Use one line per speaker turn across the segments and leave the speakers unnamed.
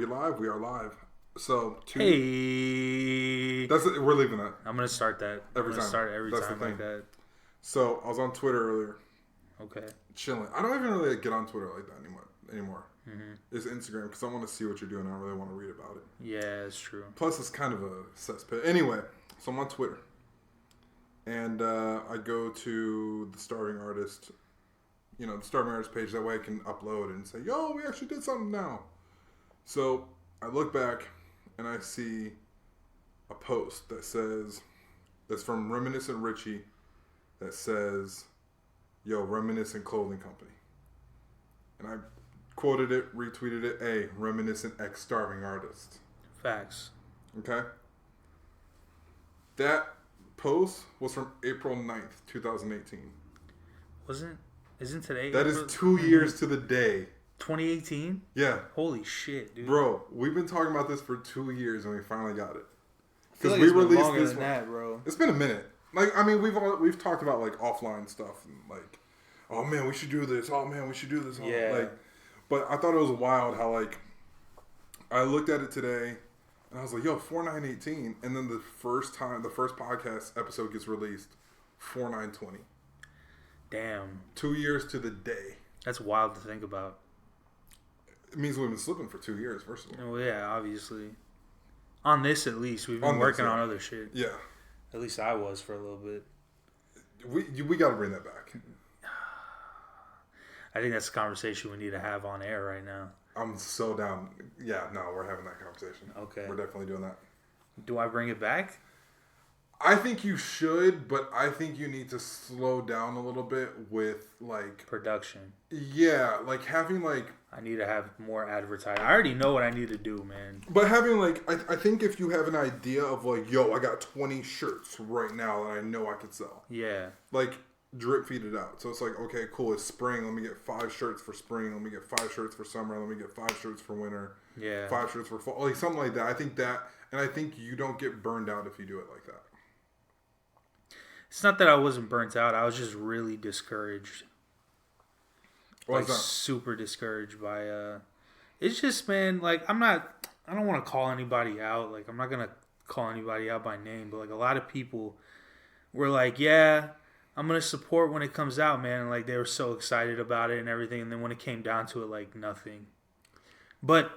we live? We are live. So,
Hey.
We're leaving that.
I'm going to start that.
Every time.
Start every
That's
time
the thing.
like that.
So, I was on Twitter earlier.
Okay.
Chilling. I don't even really get on Twitter like that anymore.
Mm-hmm.
It's Instagram because I want to see what you're doing. I don't really want to read about it.
Yeah, it's true.
Plus, it's kind of a cesspit. Anyway, so I'm on Twitter. And I go to the starving artist, the starving artist page. That way I can upload and say, yo, we actually did something now. So I look back and I see a post that's from Reminiscent Richie that says, yo, Reminiscent Clothing Company. And I quoted it, retweeted it, a Reminiscent X Starving Artist.
Facts.
Okay? That post was from April 9th, 2018.
Isn't today?
That is 2 years to the day.
2018?
Yeah.
Holy shit, dude.
Bro, we've been talking about this for 2 years and we finally got it.
Because we released this one. That, bro.
It's been a minute. We've talked about offline stuff and oh man, we should do this. Oh man, we should do this.
Yeah.
But I thought it was wild how I looked at it today and I was like, yo, 4918, and then the first podcast episode gets released 4920.
Damn.
2 years to the day.
That's wild to think about.
It means we've been slipping for 2 years, first of all.
Oh yeah, obviously. On this, at least, we've been working on other shit.
Yeah.
At least I was for a little bit.
We got to bring that back.
I think that's a conversation we need to have on air right now.
I'm so down. Yeah, no, we're having that conversation.
Okay.
We're definitely doing that.
Do I bring it back?
I think you should, but I think you need to slow down a little bit with
production.
Yeah, having
I need to have more advertising. I already know what I need to do, man.
But having I think if you have an idea of yo, I got 20 shirts right now that I know I could sell.
Yeah.
Drip feed it out. So it's okay, cool. It's spring. Let me get 5 shirts for spring. Let me get 5 shirts for summer. Let me get 5 shirts for winter.
Yeah.
5 shirts for fall. Something like that. I think that, and I think you don't get burned out if you do it like that.
It's not that I wasn't burnt out. I was just really discouraged. Super discouraged by it's just, man, I don't want to call anybody out. I'm not going to call anybody out by name, but a lot of people were yeah, I'm going to support when it comes out, man. And they were so excited about it and everything. And then when it came down to it, nothing. But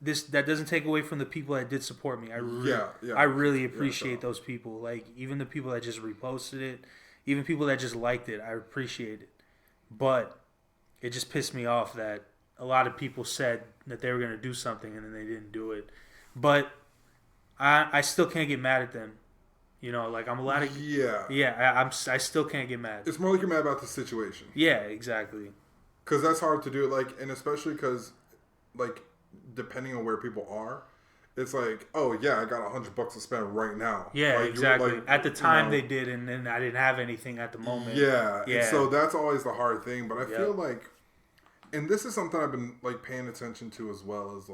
that doesn't take away from the people that did support me. I really appreciate those people. Even the people that just reposted it, even people that just liked it, I appreciate it. But it just pissed me off that a lot of people said that they were going to do something and then they didn't do it. But I still can't get mad at them. I'm allowed to.
Yeah.
Yeah, I still can't get mad.
It's more you're mad about the situation.
Yeah, exactly.
Because that's hard to do. And especially because, depending on where people are, it's oh yeah, I got $100 to spend right now.
Yeah, exactly. At the time they did, and then I didn't have anything at the moment.
Yeah. And so that's always the hard thing. But I feel and this is something I've been paying attention to as well as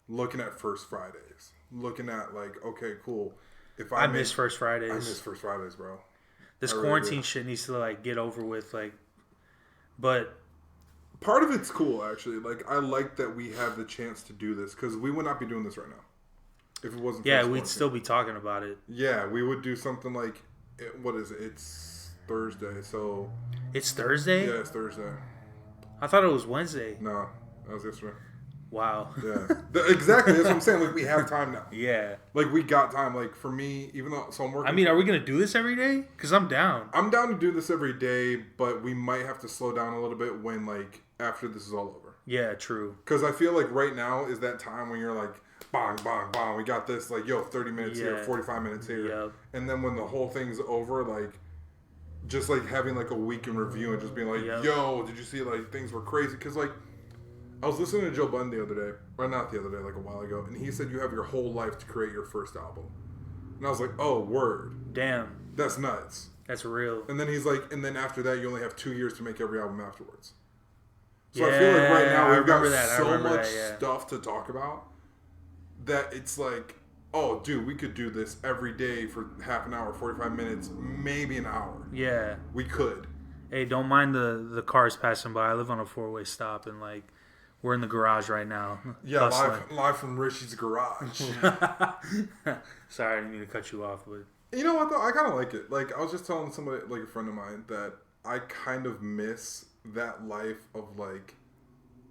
looking at First Fridays, looking at okay, cool. If I
miss First Fridays.
I miss First Fridays, bro.
This quarantine shit needs to get over with, but.
Part of it's cool, actually. I like that we have the chance to do this because we would not be doing this right now if it wasn't.
Yeah, we'd still be talking about it.
Yeah, we would do something what is it? It's Thursday, so.
It's Thursday?
Yeah, it's Thursday.
I thought it was Wednesday.
No, that was yesterday.
Wow.
Yeah, exactly. That's what I'm saying. We have time now.
Yeah.
We got time. For me, even though I'm working.
I mean, are we gonna do this every day? Because I'm down.
I'm down to do this every day, but we might have to slow down a little bit when after this is all over.
Yeah, true.
Because I feel right now is that time when you're bang, bang, bang. We got this. 30 minutes here, 45 minutes here,
yep.
And then when the whole thing's over, just having a week in review and just being
yep.
Yo, did you see things were crazy? Because I was listening to Joe Budden the other day, or not the other day, a while ago, and he said you have your whole life to create your first album. And I was oh, word.
Damn.
That's nuts.
That's real.
And then he's and then after that, you only have 2 years to make every album afterwards. So I feel right now we've got so much stuff to talk about that it's oh, dude, we could do this every day for half an hour, 45 minutes, maybe an hour.
Yeah.
We could.
Hey, don't mind the cars passing by. I live on a 4-way stop, and We're in the garage right now.
Yeah, live from Rishi's garage.
Sorry, I didn't mean to cut you off, but
you know what though? I kind of like it. Like I was just telling somebody, like a friend of mine, that I kind of miss that life of like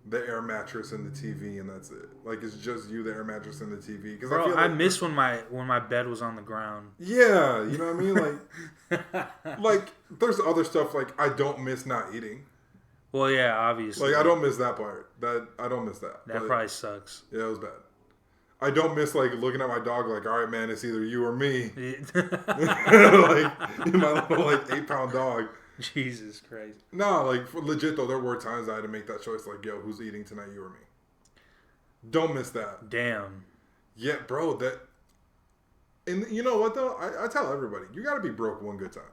the air mattress and the TV, and that's it. Like it's just you, the air mattress, and the TV. Because
I miss when my bed was on the ground.
Yeah, you know what I mean. Like there's other stuff like I don't miss not eating.
Well, yeah, obviously.
Like I don't miss that part. I don't miss that.
That probably sucks.
Yeah, it was bad. I don't miss like looking at my dog like, all right, man, it's either you or me. Like my little like 8-pound dog.
Jesus Christ.
No, like legit though, there were times I had to make that choice. Like, yo, who's eating tonight, you or me? Don't miss that.
Damn.
Yeah, bro. That. And you know what though? I tell everybody, you got to be broke one good time.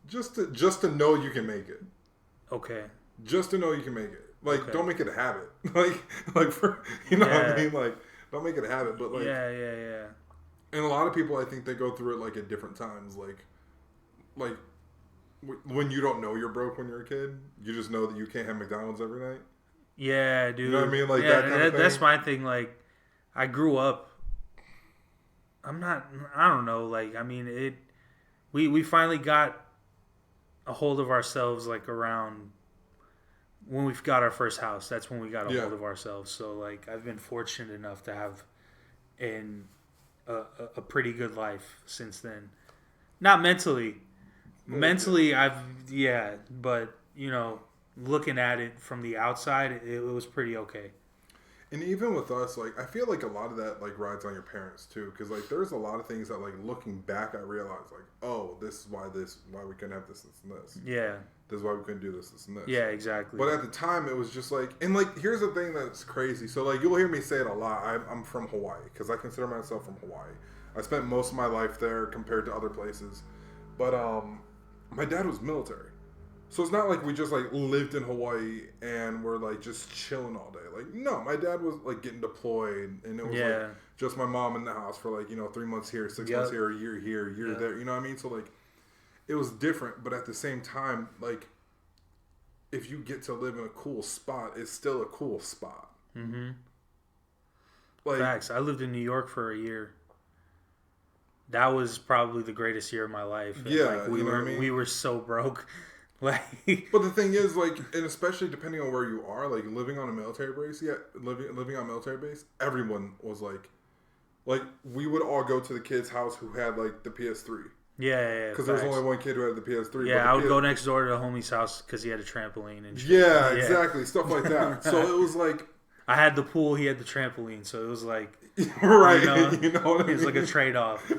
Just to know you can make it.
Okay.
Just to know you can make it. Like,
okay.
Don't make it a habit. like for you know what I mean? Like, don't make it a habit. But like,
yeah.
And a lot of people, I think they go through it like at different times. Like when you don't know you're broke when you're a kid, you just know that you can't have McDonald's every night.
Yeah, dude.
You know what I mean? Like
yeah,
that kind of thing.
That's my thing. Like, I grew up. I don't know. Like, I mean, we finally got a hold of ourselves like around when we've got our first house. That's when we got a hold of ourselves. So like I've been fortunate enough to have a pretty good life since then. Not mentally. Mentally but you know, looking at it from the outside, it was pretty okay.
And even with us, like, I feel like a lot of that, like, rides on your parents, too. Because, like, there's a lot of things that, like, looking back, I realized, like, oh, this is why we couldn't have this, and this.
Yeah.
This is why we couldn't do this, and this.
Yeah, exactly.
But at the time, it was just, like, and, like, here's the thing that's crazy. So, like, you'll hear me say it a lot. I'm from Hawaii, because I consider myself from Hawaii. I spent most of my life there compared to other places. But, my dad was military. So it's not like we just like lived in Hawaii and we're like just chilling all day. Like no, my dad was like getting deployed, and it was like just my mom in the house for like 3 months here, 6 months here, a year there. You know what I mean? So like it was different, but at the same time, like if you get to live in a cool spot, it's still a cool spot.
Mm-hmm.
Like
facts. I lived in New York for a year. That was probably the greatest year of my life. And, like, we were so broke. Like,
but the thing is, like, and especially depending on where you are, like living on a military base, living on a military base, everyone was like we would all go to the kid's house who had like the PS3.
Yeah.
Because there was only one kid who had the PS3.
Yeah, I would go next door to the homie's house because he had a trampoline and shit.
Yeah, exactly, stuff like that. So it was like
I had the pool, he had the trampoline, so it was like
right, you know what I mean?
It was like a trade-off.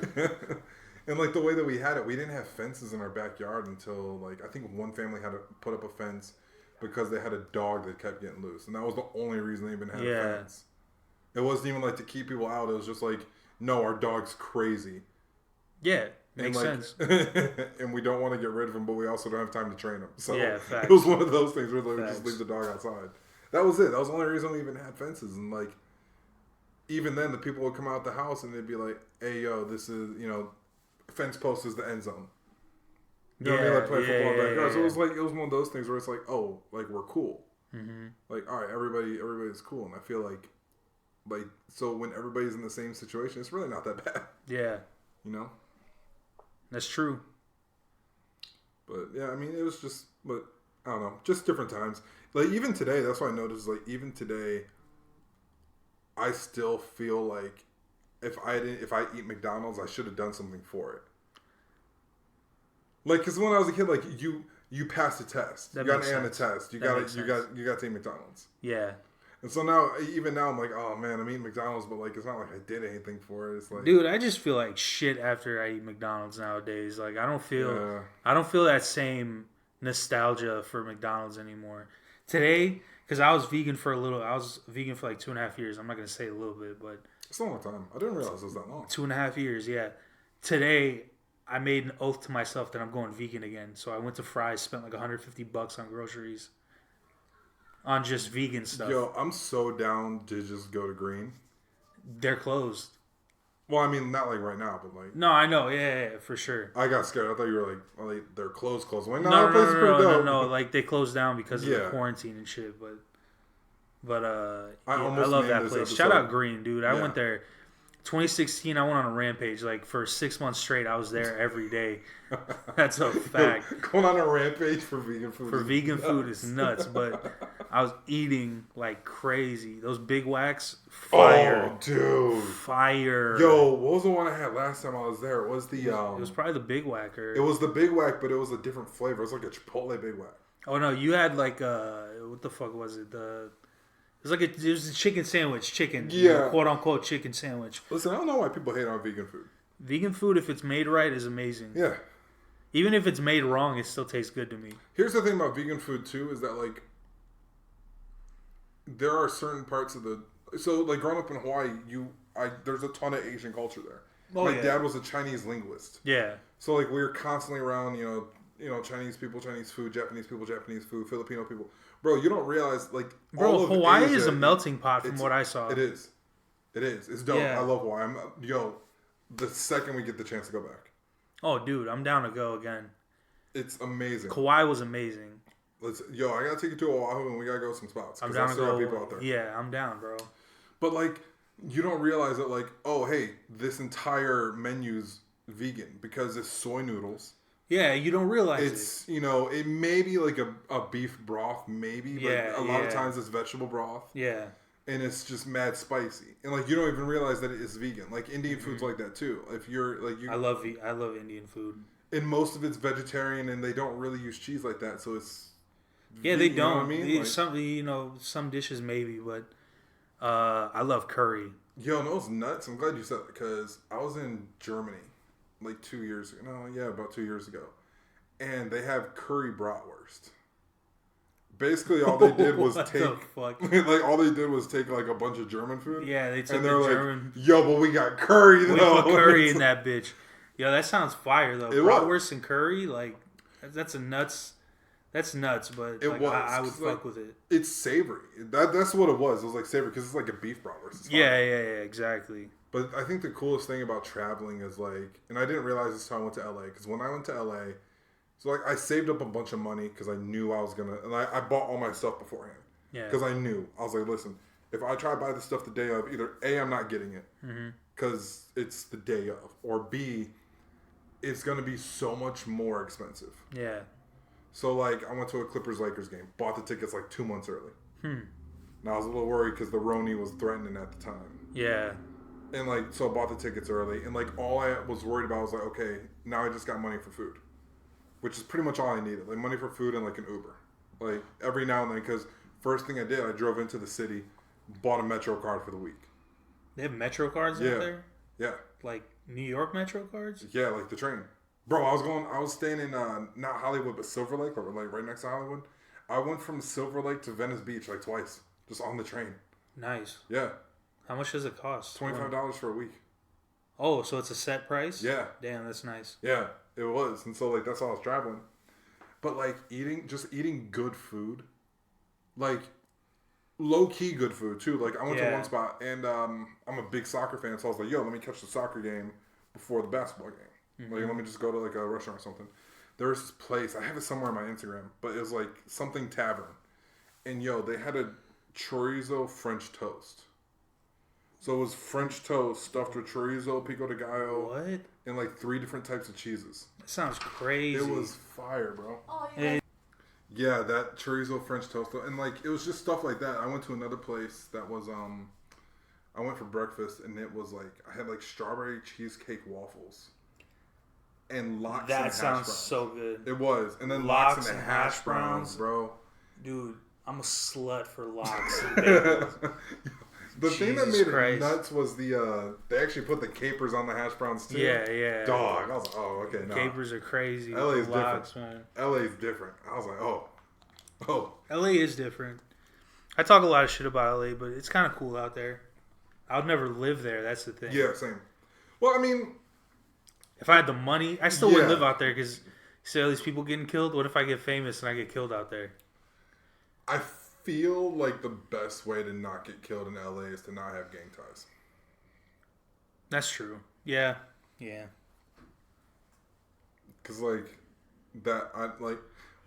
And, like, the way that we had it, we didn't have fences in our backyard until, like, I think one family had to put up a fence because they had a dog that kept getting loose. And that was the only reason they even had a fence. It wasn't even, like, to keep people out. It was just, like, no, our dog's crazy.
Yeah, makes sense.
And we don't want to get rid of him, but we also don't have time to train him. So
facts.
It was one of those things where we just leave the dog outside. That was it. That was the only reason we even had fences. And, like, even then, the people would come out the house and they'd be like, hey, yo, this is, fence post is the end zone. You know what I mean? Like play football in the backyard. So it was one of those things where it's like, oh, like we're cool.
Mm-hmm.
Like, all right, everybody's cool. And I feel like so when everybody's in the same situation, it's really not that bad.
Yeah.
You know?
That's true.
But yeah, I mean, it was just, but I don't know, just different times. Like even today, that's what I noticed. Like even today, I still feel like if I eat McDonald's, I should have done something for it. Like, because when I was a kid, like you passed a test, you got an A on the test, you got to eat McDonald's.
Yeah. And
so now, even now, I'm like, oh man, I'm eating McDonald's, but like it's not like I did anything for it. It's like,
dude, I just feel like shit after I eat McDonald's nowadays. Like I don't feel that same nostalgia for McDonald's anymore. Today, because I was vegan for like 2.5 years. I'm not gonna say a little bit, but
it's a long time. I didn't realize it was that long.
2.5 years, yeah. Today, I made an oath to myself that I'm going vegan again. So I went to Fry's, spent like $150 on groceries, on just vegan stuff.
Yo, I'm so down to just go to Green.
They're closed.
Well, I mean, not like right now, but like.
No, I know, yeah, for sure.
I got scared. I thought you were like, well, they're closed. I'm like, no, the place is pretty dope.
No, like they closed down because of the quarantine and shit. But But
I
yeah, I
almost
love
named
that
this
place.
episode.
Shout out Green, dude. I
Yeah.
went there 2016. I went on a rampage. Like for 6 months straight, I was there every day. That's a fact.
Going on a rampage for vegan food.
For vegan food is nuts, but I was eating like crazy. Those Big Whacks, fire,
Oh, dude,
fire.
Yo, what was the one I had last time I was there? It was the
it was probably the Big Whacker.
It was the Big Whack, but it was a different flavor. It was like a Chipotle Big Whack.
Oh no, you had like what the fuck was it? It was a chicken sandwich,
Yeah,
quote unquote chicken sandwich.
Listen, I don't know why people hate on vegan food.
Vegan food, if it's made right, is amazing.
Yeah.
Even if it's made wrong, it still tastes good to me.
Here's the thing about vegan food too, is that like there are certain parts of like growing up in Hawaii, there's a ton of Asian culture there. My dad was a Chinese linguist.
Yeah.
So like we were constantly around, Chinese people, Chinese food, Japanese people, Japanese food, Filipino people. Bro, you don't realize like all of
Hawaii
Asia,
is a melting pot from what I saw.
It is. It's dope.
Yeah.
I love Hawaii. The second we get the chance to go back.
Oh, dude, I'm down to go again.
It's amazing.
Kauai was amazing.
I gotta take you to Oahu and we gotta go some spots.
I'm down to go.
People out there.
Yeah, I'm down, bro.
But like, you don't realize that like, oh hey, this entire menu's vegan because it's soy noodles.
Yeah, you don't realize
it's it may be like a beef broth maybe, but a lot of times it's vegetable broth.
Yeah.
And it's just mad spicy, and like you don't even realize that it is vegan. Like Indian food's like that too. If you're like
I love Indian food.
And most of it's vegetarian, and they don't really use cheese like that, so it's
they don't.
You know what I mean?
Some dishes maybe, but I love curry.
Yo, no, it's nuts. I'm glad you said that because I was in Germany like 2 years ago. No, yeah, about 2 years ago, and they have curry bratwurst. Basically, all they did was all they did was take like a bunch of German food.
Yeah, they took
and
the
they're
German.
Like, yo, but we got curry though.
We put curry in that bitch. Yo, that sounds fire though. Bratwurst and curry, like that's nuts. That's nuts, but I would fuck with it.
It's savory. That's what it was. It was like savory because it's like a beef bratwurst.
Yeah, exactly.
But I think the coolest thing about traveling is like, and I didn't realize this until I went to LA because when I went to LA. So, like, I saved up a bunch of money because I knew I was going to... And I bought all my stuff beforehand. Yeah. Because I knew. I was like, listen, if I try to buy this stuff the day of, either A, I'm not getting it because it's the day of. Or B, it's going to be so much more expensive. Yeah. So, like, I went to a Clippers-Lakers game. Bought the tickets, like, 2 months early. And I was a little worried because the Roni was threatening at the time. Yeah. And, like, so I bought the tickets early. And, like, all I was worried about was, like, okay, now I just got money for food. Which is pretty much all I needed. Like, money for food and, like, an Uber. Like, every now and then. Because first thing I did, I drove into the city, bought a Metro card for the week.
They have Metro cards out there?
Yeah.
Like, New York Metro cards?
Yeah, like the train. Bro, I was staying in, not Hollywood, but Silver Lake, or, like, right next to Hollywood. I went from Silver Lake to Venice Beach, like, twice. Just on the train.
Nice.
Yeah.
How much does it cost?
$25 for a week.
Oh, so it's a set price?
Yeah.
Damn, that's nice.
Yeah. It was, and so like that's how I was traveling. But like eating good food, like low key good food too. Like I went to one spot, and I'm a big soccer fan, so I was like, yo, let me catch the soccer game before the basketball game. Like let me just go to like a restaurant or something. There was this place, I have it somewhere on my Instagram, but it was like something tavern, and yo, they had a chorizo French toast. So it was French toast stuffed with chorizo, pico de gallo.
What?
And like 3 different types of cheeses.
That sounds crazy.
It was fire, bro.
Oh, yeah.
Yeah, that chorizo French toast. And like, it was just stuff like that. I went to another place that was, I went for breakfast and it was like, I had like strawberry cheesecake waffles. And lox and hash browns. That sounds
so good.
It was. And then lox and hash browns, bro.
Dude, I'm a slut for lox and bagels.
The thing that made it nuts was they actually put the capers on the hash browns too.
Yeah.
Dog. I was like, oh, okay, no.
Capers are crazy.
LA's different. Man. LA's different. I was like, oh.
LA is different. I talk a lot of shit about LA, but it's kind of cool out there. I would never live there. That's the thing.
Yeah, same. Well, I mean,
if I had the money, I still wouldn't live out there because you see all these people getting killed. What if I get famous and I get killed out there?
I feel like the best way to not get killed in LA is to not have gang ties.
That's true. Yeah. Because
like that,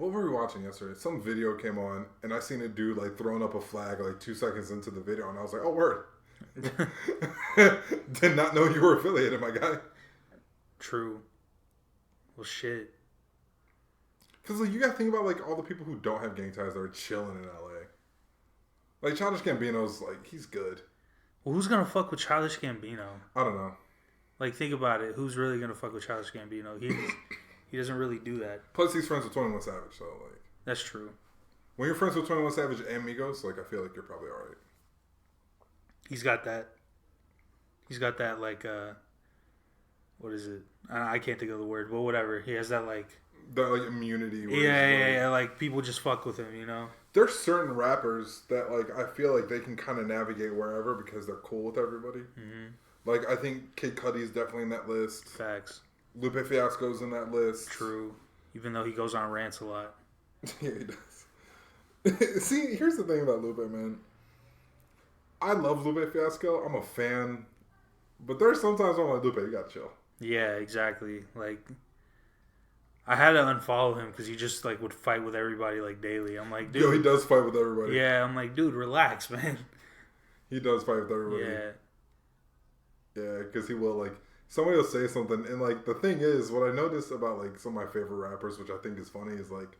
What were we watching yesterday? Some video came on, and I seen a dude like throwing up a flag like 2 seconds into the video, and I was like, "Oh, word!" Did not know you were affiliated, my guy.
True. Well, shit.
Because like you got to think about like all the people who don't have gang ties that are chilling in LA. Like Childish Gambino's like he's good.
Well, who's gonna fuck with Childish Gambino?
I don't know.
Like, think about it. Who's really gonna fuck with Childish Gambino? He doesn't really do that.
Plus, he's friends with 21 Savage, so like
that's true.
When you're friends with 21 Savage and Migos, like I feel like you're probably all right.
He's got that. He's got that like what is it? I can't think of the word, but whatever. He has that like
that like immunity.
Yeah. Like people just fuck with him, you know.
There's certain rappers that like I feel like they can kind of navigate wherever because they're cool with everybody. Mm-hmm. Like I think Kid Cudi's definitely in that list.
Facts.
Lupe Fiasco's in that list.
True. Even though he goes on rants a lot.
Yeah, he does. See, here's the thing about Lupe, man. I love Lupe Fiasco. I'm a fan. But there's sometimes where I'm like, Lupe, you gotta chill.
Yeah, exactly. Like, I had to unfollow him because he just, like, would fight with everybody, like, daily. I'm like, dude.
Yo, he does fight with everybody.
Yeah, I'm like, dude, relax, man.
He does fight with everybody.
Yeah.
Yeah, because he will, like, somebody will say something. And, like, the thing is, what I noticed about, like, some of my favorite rappers, which I think is funny, is, like,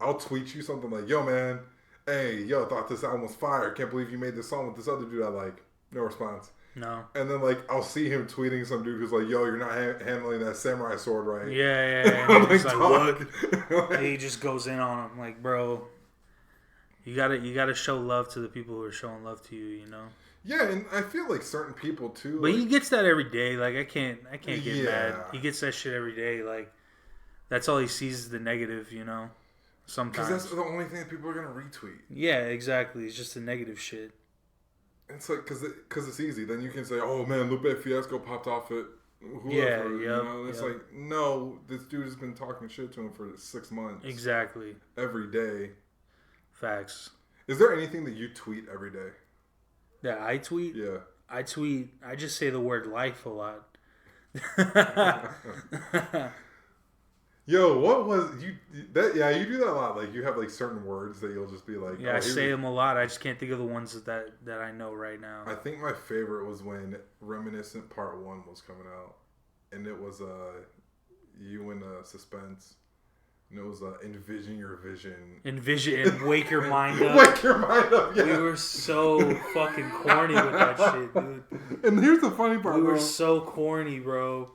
I'll tweet you something like, yo, man, hey, yo, thought this album was fire. Can't believe you made this song with this other dude I like. No response.
No.
And then, like, I'll see him tweeting some dude who's like, yo, you're not handling that samurai sword right.
Yeah. And he's like, what? And he just goes in on him. Like, bro, you gotta show love to the people who are showing love to you, you know?
Yeah, and I feel like certain people, too.
But like, he gets that every day. Like, I can't get mad. He gets that shit every day. Like, that's all he sees is the negative, you know? Sometimes.
Because that's the only thing that people are going to retweet.
Yeah, exactly. It's just the negative shit.
It's like, because it's easy. Then you can say, oh, man, Lupe Fiasco popped off at whoever.
Yeah,
you know? It's like, no, this dude has been talking shit to him for 6 months.
Exactly.
Every day.
Facts.
Is there anything that you tweet every day?
That I tweet?
Yeah.
I just say the word life a lot.
Yo, what was you that? Yeah, you do that a lot. Like you have like certain words that you'll just be like.
Yeah, I say them a lot. I just can't think of the ones that I know right now.
I think my favorite was when Reminiscent Part 1 was coming out, and it was you in Suspense, and it was Envision Your Vision.
Envision and Wake Your Mind Up.
Wake Your Mind Up. Yeah.
We were so fucking corny with that shit, dude.
And here's the funny part.
We were so corny, bro.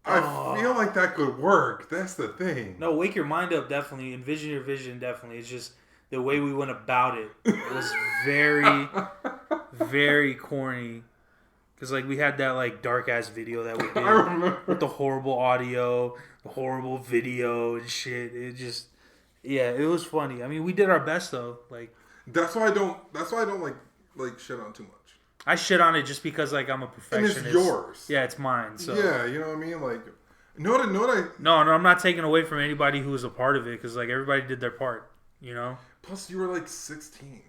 I feel like that could work. That's the thing.
No, Wake Your Mind Up, definitely. Envision Your Vision, definitely. It's just the way we went about it. It was very, very corny. Because, like, we had that, like, dark-ass video that we did with the horrible audio, the horrible video and shit. It just, yeah, it was funny. I mean, we did our best, though. Like,
That's why I don't like shit on too much.
I shit on it just because, like, I'm a perfectionist.
And it's yours.
Yeah, it's mine. So
yeah, you know what I mean? Like, No,
I'm not taking away from anybody who was a part of it because, like, everybody did their part, you know?
Plus, you were, like, 16.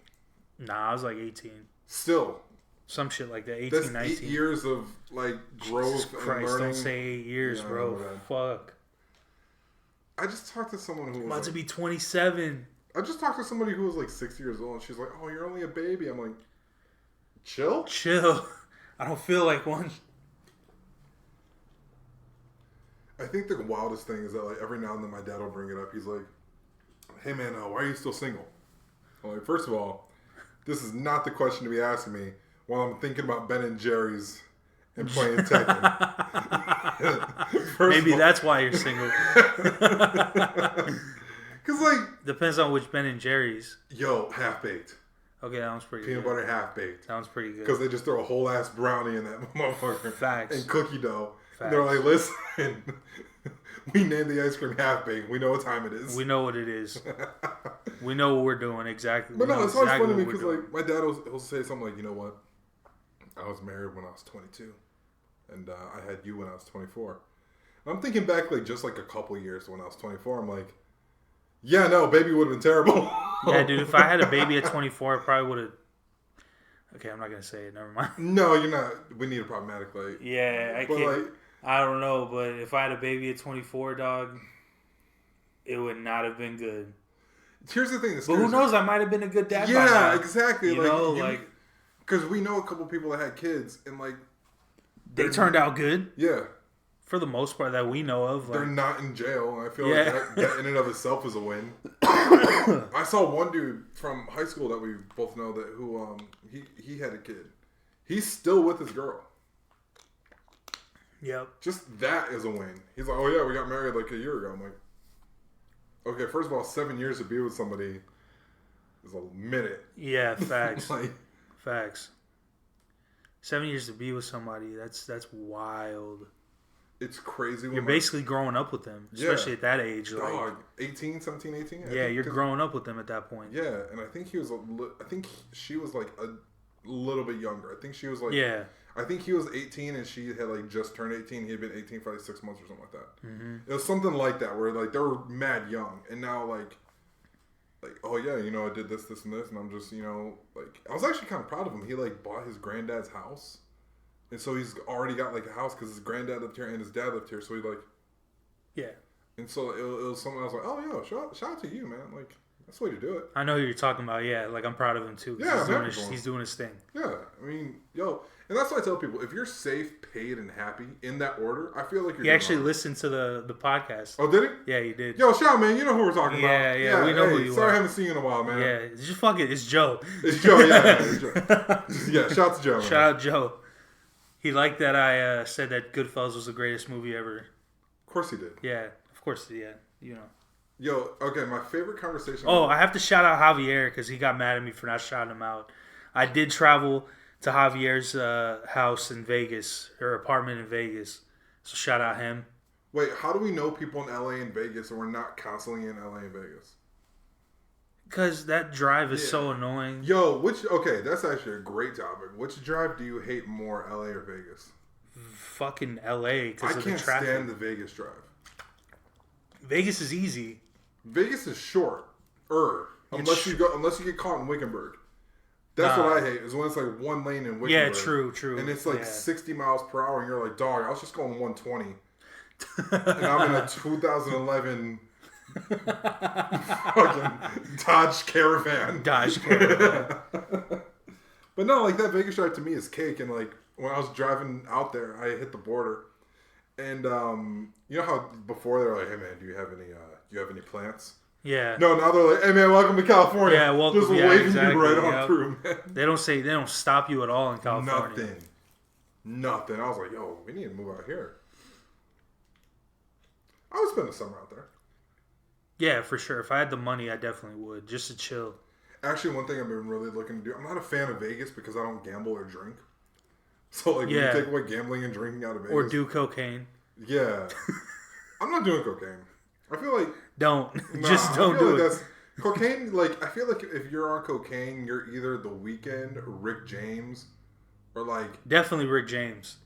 Nah, I was, like, 18.
Still.
Some shit like that, 18,
That's
19.
8 years of, like, growth
Jesus Christ,
and learning.
don't say 8 years,
Yeah,
bro.
man.
Fuck.
I just talked to someone who was
About
like,
to be 27.
I just talked to somebody who was, like, 6 years old, and she's like, oh, you're only a baby. I'm like, chill?
Chill. I don't feel like one.
I think the wildest thing is that, like, every now and then my dad will bring it up. He's like, hey, man, why are you still single? I'm like, first of all, this is not the question to be asking me while I'm thinking about Ben and Jerry's and playing Tekken.
Maybe that's why you're single.
Because, like...
Depends on which Ben and Jerry's.
Yo, Half-Baked.
Okay, that one's pretty
Peanut
good.
butter Half-Baked.
Sounds pretty good.
Because they just throw a whole ass brownie in that motherfucker.
Facts.
And cookie dough.
Facts.
They're like, listen, we named the ice cream Half-Baked. We know what time it is.
We know what it is. We know what we're doing exactly.
But no, it's always
exactly
funny because, like, my dad will say something like, you know what? I was married when I was 22. And I had you when I was 24. And I'm thinking back, like, just like a couple years when I was 24. I'm like, yeah, no, baby would have been terrible.
Yeah, dude, if I had a baby at 24, I probably would have... Okay, I'm not going to say it. Never mind.
No, you're not. We need a problematic, like...
Yeah, I can't... Like, I don't know, but if I had a baby at 24, dog... it would not have been good.
Here's the thing.
But who knows? I might have been a good dad.
Yeah,
by now.
exactly.
You know, like
because we know a couple people that had kids and like
they turned out good.
Yeah.
For the most part that we know of.
Like, they're not in jail. I feel
yeah.
like that in and of itself is a win. I saw one dude from high school that we both know that who he had a kid. He's still with his girl.
Yep.
Just that is a win. He's like, oh yeah, we got married like a year ago. I'm like, okay, first of all, 7 years to be with somebody is a minute.
Yeah, facts.
Like,
facts. 7 years to be with somebody, that's wild.
It's crazy.
You're basically growing up with them, especially at that age.
Like 18, 17, 18?
Yeah, you're growing up with them at that point.
Yeah, and I think she was like a little bit younger. I think she was like...
Yeah.
I think he was 18 and she had like just turned 18. He had been 18 for like 6 months or something like that.
Mm-hmm.
It was something like that where like they were mad young, and now like oh yeah, you know, I did this, and this, and I'm just, you know, like I was actually kind of proud of him. He like bought his granddad's house, and so he's already got like a house because his granddad lived here and his dad lived here. So he like,
yeah, and
so it was something I was like, oh yo, shout out to you, man, like. That's the way to do it.
I know who you're talking about. Yeah, like I'm proud of him too.
Yeah,
he's doing his thing.
Yeah, I mean, yo, and that's why I tell people: if you're safe, paid, and happy in that order, I feel like you're.
He actually listened to the podcast.
Oh, did he?
Yeah, he did.
Yo, shout man, you know who we're talking about.
Yeah, we know who you are.
Sorry, I haven't seen you in a while, man.
Yeah, just fuck it. It's Joe.
It's Joe. Yeah, it's Joe. Yeah, shout out to Joe. Man.
Shout out Joe. He liked that I said that Goodfellas was the greatest movie ever.
Of course he did.
Yeah, of course. Yeah, you know.
Yo, okay, my favorite conversation.
Oh, I have to shout out Javier because he got mad at me for not shouting him out. I did travel to Javier's house in Vegas, her apartment in Vegas. So shout out him.
Wait, how do we know people in LA and Vegas and we're not constantly in LA and Vegas?
Because that drive is so annoying.
Yo, that's actually a great topic. Which drive do you hate more, LA or Vegas?
Fucking LA because of the traffic.
I can't stand the Vegas drive.
Vegas is easy.
Vegas is short. Unless you get caught in Wickenburg. That's what I hate, is when it's like one lane in Wickenburg.
Yeah, true.
And it's like 60 miles per hour and you're like, dog, I was just going 120. And I'm in a 2011 fucking Dodge Caravan. But no, like that Vegas drive to me is cake. And like when I was driving out there, I hit the border. And you know how before they're like, hey man, do you have any plants?
Yeah.
No, now they're like, hey man, welcome to California.
Yeah, welcome.
Just waving you right on through, man.
They don't stop you at all in California.
Nothing. I was like, yo, we need to move out here. I would spend the summer out there.
Yeah, for sure. If I had the money, I definitely would, just to chill.
Actually, one thing I've been really looking to do, I'm not a fan of Vegas because I don't gamble or drink. So, like, when you take away gambling and drinking out of Vegas.
Or do cocaine.
Yeah. I'm not doing cocaine. I feel like...
Don't. Just don't do it.
Cocaine, like, I feel like if you're on cocaine, you're either The Weeknd, Rick James, or like...
Definitely Rick James.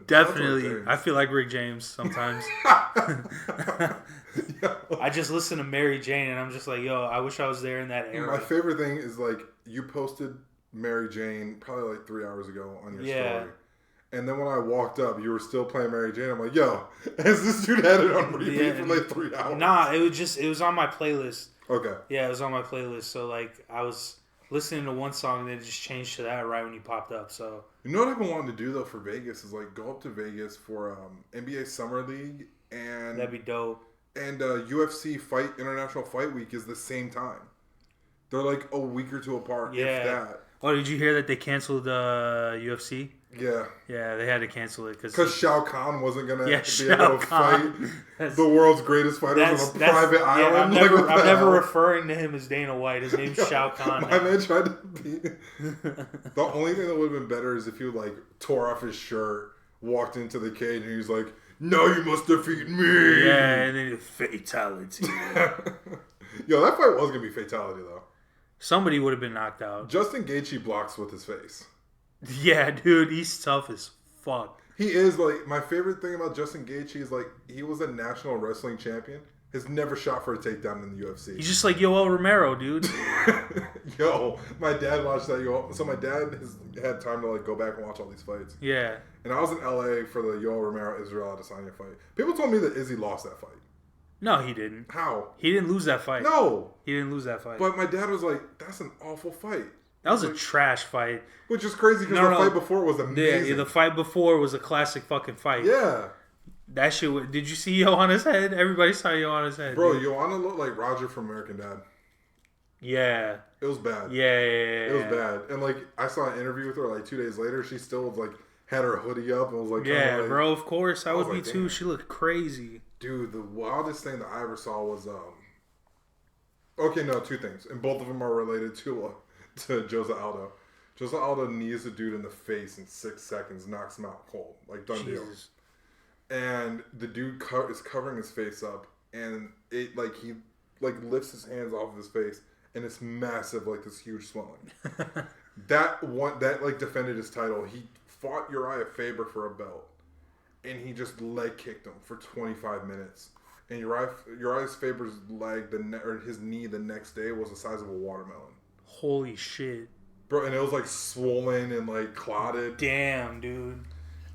Definitely. I feel like Rick James sometimes. I just listen to Mary Jane and I'm just like, yo, I wish I was there in that era.
My favorite thing is like, you posted Mary Jane probably like 3 hours ago on your story. And then when I walked up, you were still playing Mary Jane. I'm like, yo, has this dude had it on repeat for like 3 hours?
Nah, it was on my playlist.
Okay.
Yeah, it was on my playlist. So like I was listening to one song and then it just changed to that right when you popped up. So
you know what I've been wanting to do though for Vegas is like go up to Vegas for NBA Summer League and
that'd be dope.
And UFC International Fight Week is the same time. They're like a week or two apart, if that.
Oh, did you hear that they canceled UFC?
Yeah.
Yeah, they had to cancel it because
Shao Kahn wasn't gonna be able to fight the world's greatest fighters on a private island.
I'm never referring to him as Dana White. His name's Shao Kahn.
My man tried to be. The only thing that would have been better is if you like tore off his shirt, walked into the cage, and he's like, "Now you must defeat me."
Yeah, and then fatality.
Yo, that fight was gonna be fatality though.
Somebody would have been knocked out.
Justin Gaethje blocks with his face.
Yeah, dude, he's tough as fuck.
He is, like, my favorite thing about Justin Gaethje is, like, he was a national wrestling champion. Has never shot for a takedown in the UFC.
He's just like Yoel Romero, dude.
Yo, my dad watched that. So my dad has had time to, like, go back and watch all these fights.
Yeah.
And I was in LA for the Yoel Romero-Israel Adesanya fight. People told me that Izzy lost that fight.
No, he didn't.
How?
He didn't lose that fight.
No.
He didn't lose that fight.
But my dad was like, that's an awful fight.
That was a trash fight.
Which is crazy because the fight before was amazing.
Yeah, the fight before was a classic fucking fight.
Yeah.
That shit. Did you see Joanna's head? Everybody saw Joanna's head.
Bro, dude. Joanna looked like Roger from American Dad.
Yeah.
It was bad.
Yeah.
It was bad. And like, I saw an interview with her like 2 days later. She still was like, had her hoodie up and was like,
yeah,
like,
bro, of course. I would be
like,
too. Damn. She looked crazy.
Dude, the wildest thing that I ever saw was, okay, no, two things. And both of them are related to Jose Aldo. Jose Aldo knees a dude in the face in 6 seconds, knocks him out cold. Like, done deal. And the dude is covering his face up, and it, like, he, like, lifts his hands off of his face, and it's massive, like, this huge swelling. that, like, defended his title. He fought Uriah Faber for a belt, and he just leg kicked him for 25 minutes. And Uriah Faber's leg, or his knee the next day was the size of a watermelon.
Holy shit.
Bro, and it was like swollen and like clotted.
Damn, dude.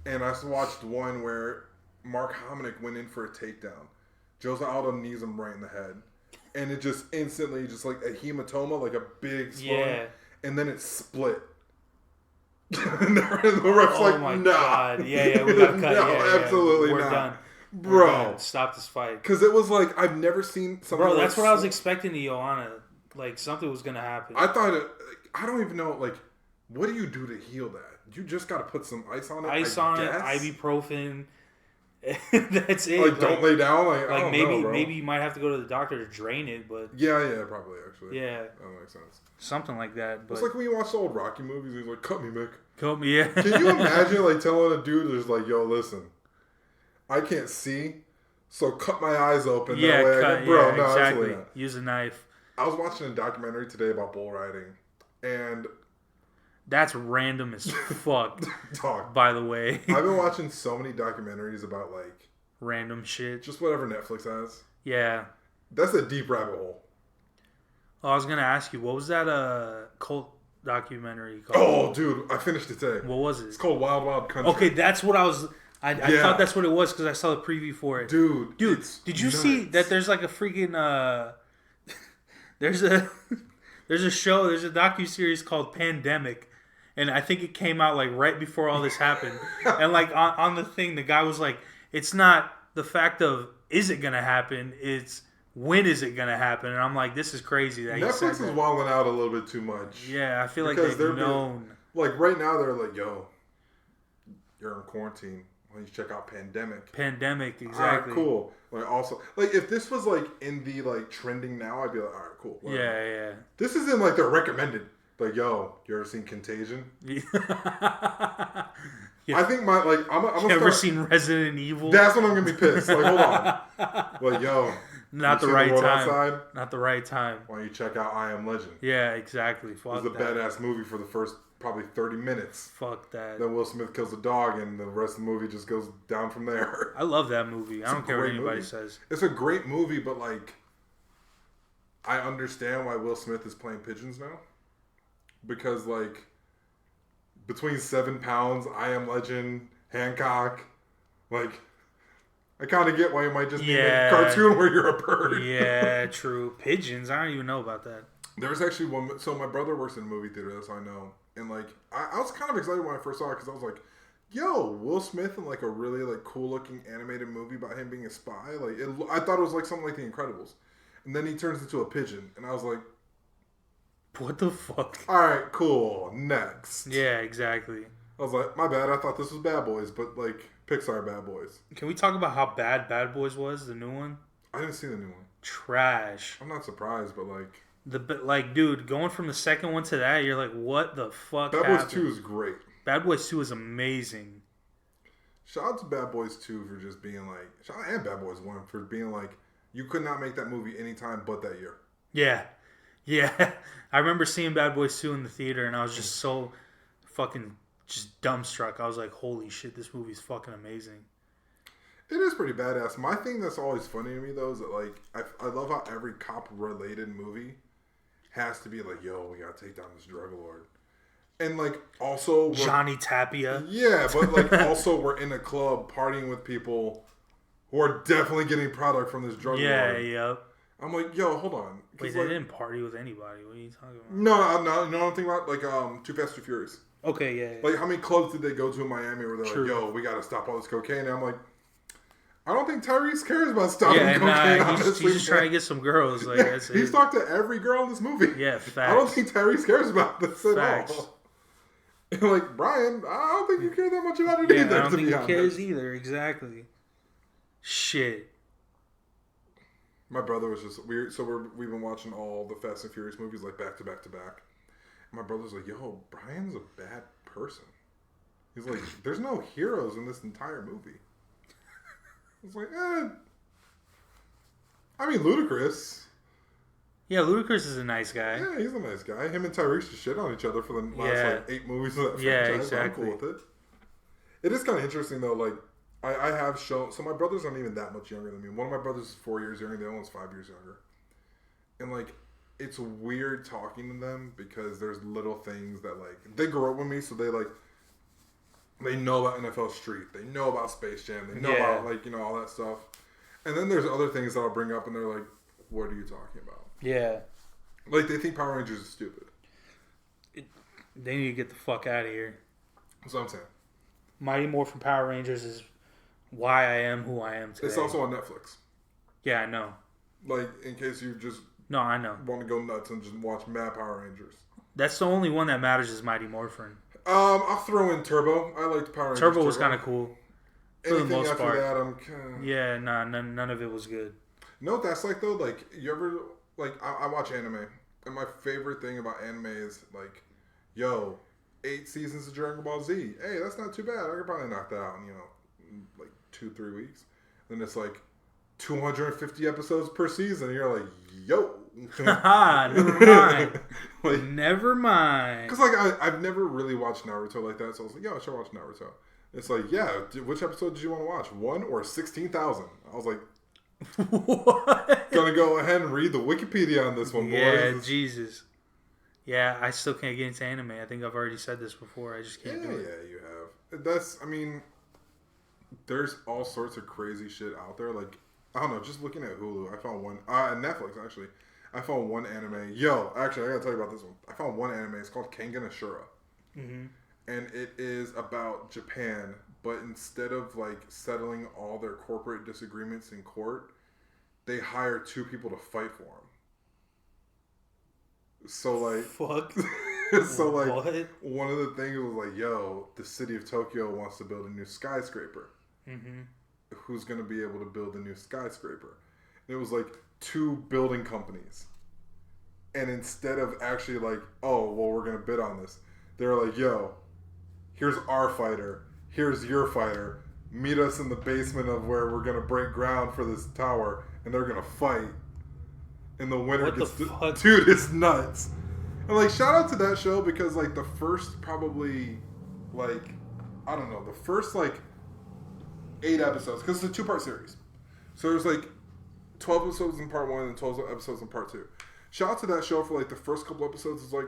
And I watched one where Mark Hominick went in for a takedown. Jose Aldo knees him right in the head. And it just instantly, just like a hematoma, like a big swelling. Yeah. And then it split. And the ref's like,
my
nah.
God. Yeah, we got cut.
No,
yeah,
absolutely
We're
not.
Done.
Bro.
We're done. Stop this fight.
Because it was like, I've never seen something
Bro, that's what I was expecting to Joanna. Like, something was going to happen.
I thought, I don't even know, like, what do you do to heal that? You just got to put some ice on it,
Ice on it, ibuprofen. That's it.
Like, don't lay down? Like I don't know, bro.
Maybe you might have to go to the doctor to drain it, but...
Yeah, probably, actually.
Yeah.
That makes sense.
Something like that, but...
It's like when you watch the old Rocky movies, he's like, cut me, Mick.
Cut me, yeah.
Can you imagine, like, telling a dude just like, yo, listen, I can't see, so cut my eyes open.
Yeah,
that way
cut,
I can... Bro, no,
exactly.
absolutely not.
Use a knife.
I was watching a documentary today about bull riding, and...
That's random as fuck,
Dog.
By the way.
I've been watching so many documentaries about, like...
Random shit.
Just whatever Netflix has.
Yeah.
That's a deep rabbit hole.
Oh, I was going to ask you, what was that cult documentary called?
Oh, dude, I finished it today.
What was it?
It's called Wild Wild Country.
Okay, that's what I was... I thought that's what it was because I saw the preview for it.
Dude,
did you see that there's like a freaking... There's a show, there's a docuseries called Pandemic. And I think it came out like right before all this happened. And like on the thing, the guy was like, it's not the fact of is it going to happen, it's when is it going to happen. And I'm like, this is crazy. That
Netflix is wilding out a little bit too much.
Yeah, I feel like they've known.
Like right now they're like, yo, you're in quarantine. Why don't you check out Pandemic?
Pandemic, exactly.
All right, cool. Like also, like if this was like in the like trending now, I'd be like, all right, cool.
Whatever. Yeah.
This isn't like the recommended. Like, yo, you ever seen Contagion?
Yeah.
I think my like I'm
you ever seen Resident Evil?
That's when I'm gonna be pissed. Like, hold on. Like, yo,
not the right time.
Outside?
Not the right time.
Why don't you check out I Am Legend?
Yeah, exactly. Fuck
it was a badass movie for the first probably 30 minutes.
Fuck that.
Then Will Smith kills a dog, and the rest of the movie just goes down from there.
I love that movie. I don't care what anybody says.
It's a great movie, but like, I understand why Will Smith is playing pigeons now. Because, like, between 7 pounds, I Am Legend, Hancock, like, I kind of get why you might just be a cartoon where you're a bird.
Yeah, true. Pigeons, I don't even know about that.
There's actually one, so my brother works in a movie theater, that's how I know. And, like, I was kind of excited when I first saw it because I was like, yo, Will Smith in, like, a really, like, cool-looking animated movie about him being a spy. Like, I thought it was, like, something like The Incredibles. And then he turns into a pigeon, and I was like,
what the fuck?
Alright, cool. Next.
Yeah, exactly.
I was like, my bad. I thought this was Bad Boys, but like Pixar Bad Boys.
Can we talk about how bad Bad Boys was, the new one?
I didn't see the new one.
Trash.
I'm not surprised, but
like... dude, going from the second one to that, you're like, what the fuck
Bad Boys 2 is great.
Bad Boys 2 is amazing.
Shout out to Bad Boys 2 for just being like... Shout out and Bad Boys 1 for being like, you could not make that movie anytime but that year.
Yeah. Yeah, I remember seeing Bad Boys 2 in the theater, and I was just so fucking just dumbstruck. I was like, holy shit, this movie's fucking amazing.
It is pretty badass. My thing that's always funny to me, though, is that, like, I love how every cop-related movie has to be like, yo, we gotta take down this drug lord. And, like, also...
Johnny Tapia.
Yeah, but, like, also we're in a club partying with people who are definitely getting product from this drug lord.
Yep.
I'm like, yo, hold on.
Wait, they didn't party with anybody. What are you talking about?
No, you know what I'm thinking about? Like, Too Fast, Too Furious.
Okay, yeah.
Like, how many clubs did they go to in Miami where they're like, yo, we got to stop all this cocaine? And I'm like, I don't think Tyrese cares about stopping cocaine.
He's just trying to get some girls. Like, that's
he's talked to every girl in this movie.
Yeah, facts.
I don't think Tyrese cares about this at all. And like, Brian, I don't think you care that much about it either.
I don't think he cares either. Exactly. Shit.
My brother was just weird. So we've been watching all the Fast and Furious movies like back to back to back. And my brother's like, yo, Brian's a bad person. He's like, there's no heroes in this entire movie. I was like, I mean, Ludacris.
Yeah, Ludacris is a nice guy.
Yeah, he's a nice guy. Him and Tyrese just shit on each other for the last 8 movies of that franchise.
Yeah, exactly.
I'm cool with it. It is kind of interesting though. Like, I have shown. So my brothers aren't even that much younger than me. One of my brothers is 4 years younger. The other one's 5 years younger. And like, it's weird talking to them because there's little things that like they grew up with me, so they know about NFL Street. They know about Space Jam. They know about like, you know, all that stuff. And then there's other things that I'll bring up, and they're like, "What are you talking about?"
Yeah.
Like they think Power Rangers is stupid.
They need to get the fuck out of here.
That's what I'm saying.
Mighty Morphin Power Rangers is why I am who I am today.
It's also on Netflix.
Yeah, I know.
Like, in case you just
I know.
want to go nuts and just watch Mad Power Rangers.
That's the only one that matters is Mighty Morphin.
I'll throw in Turbo. I liked Power Rangers.
Turbo was kind of cool. For
Anything
the most
after
part.
that, I'm kind of...
Yeah, none of it was good.
You know what that's like, though? Like, you ever... Like, I watch anime. And my favorite thing about anime is, like, yo, 8 seasons of Dragon Ball Z. Hey, that's not too bad. I could probably knock that out in, you know, like 2-3 weeks. Then it's like 250 episodes per season. And you're like, yo.
Never mind.
Like,
never mind.
Because, like, I've never really watched Naruto like that. So I was like, yo, I should watch Naruto. It's like, yeah, which episode did you want to watch? 1 or 16,000? I was like,
what?
Gonna go ahead and read the Wikipedia on this one, boys.
Yeah, Jesus. Yeah, I still can't get into anime. I think I've already said this before. I just can't do it.
Yeah, you have. I mean, there's all sorts of crazy shit out there. Like, I don't know, just looking at Hulu, I found one. Netflix, actually. I found one anime. Yo, actually, I gotta tell you about this one. I found one anime. It's called Kengan Ashura.
Mm-hmm.
And it is about Japan, but instead of, like, settling all their corporate disagreements in court, they hire 2 people to fight for them. So, like...
Fuck.
So, like,
what?
One of the things was like, yo, the city of Tokyo wants to build a new skyscraper.
Mm-hmm.
Who's going to be able to build a new skyscraper? And it was, like, 2 building companies. And instead of actually, like, oh, well, we're going to bid on this, they were like, yo, here's our fighter. Here's your fighter. Meet us in the basement of where we're going to break ground for this tower. And they're going to fight. And the winner gets... Dude, it's nuts. And, like, shout out to that show because, like, the first probably, like, I don't know, the first, like, 8 episodes, because it's a 2-part series. So there's, like, 12 episodes in part 1 and 12 episodes in part 2. Shout out to that show for, like, the first couple episodes is, like,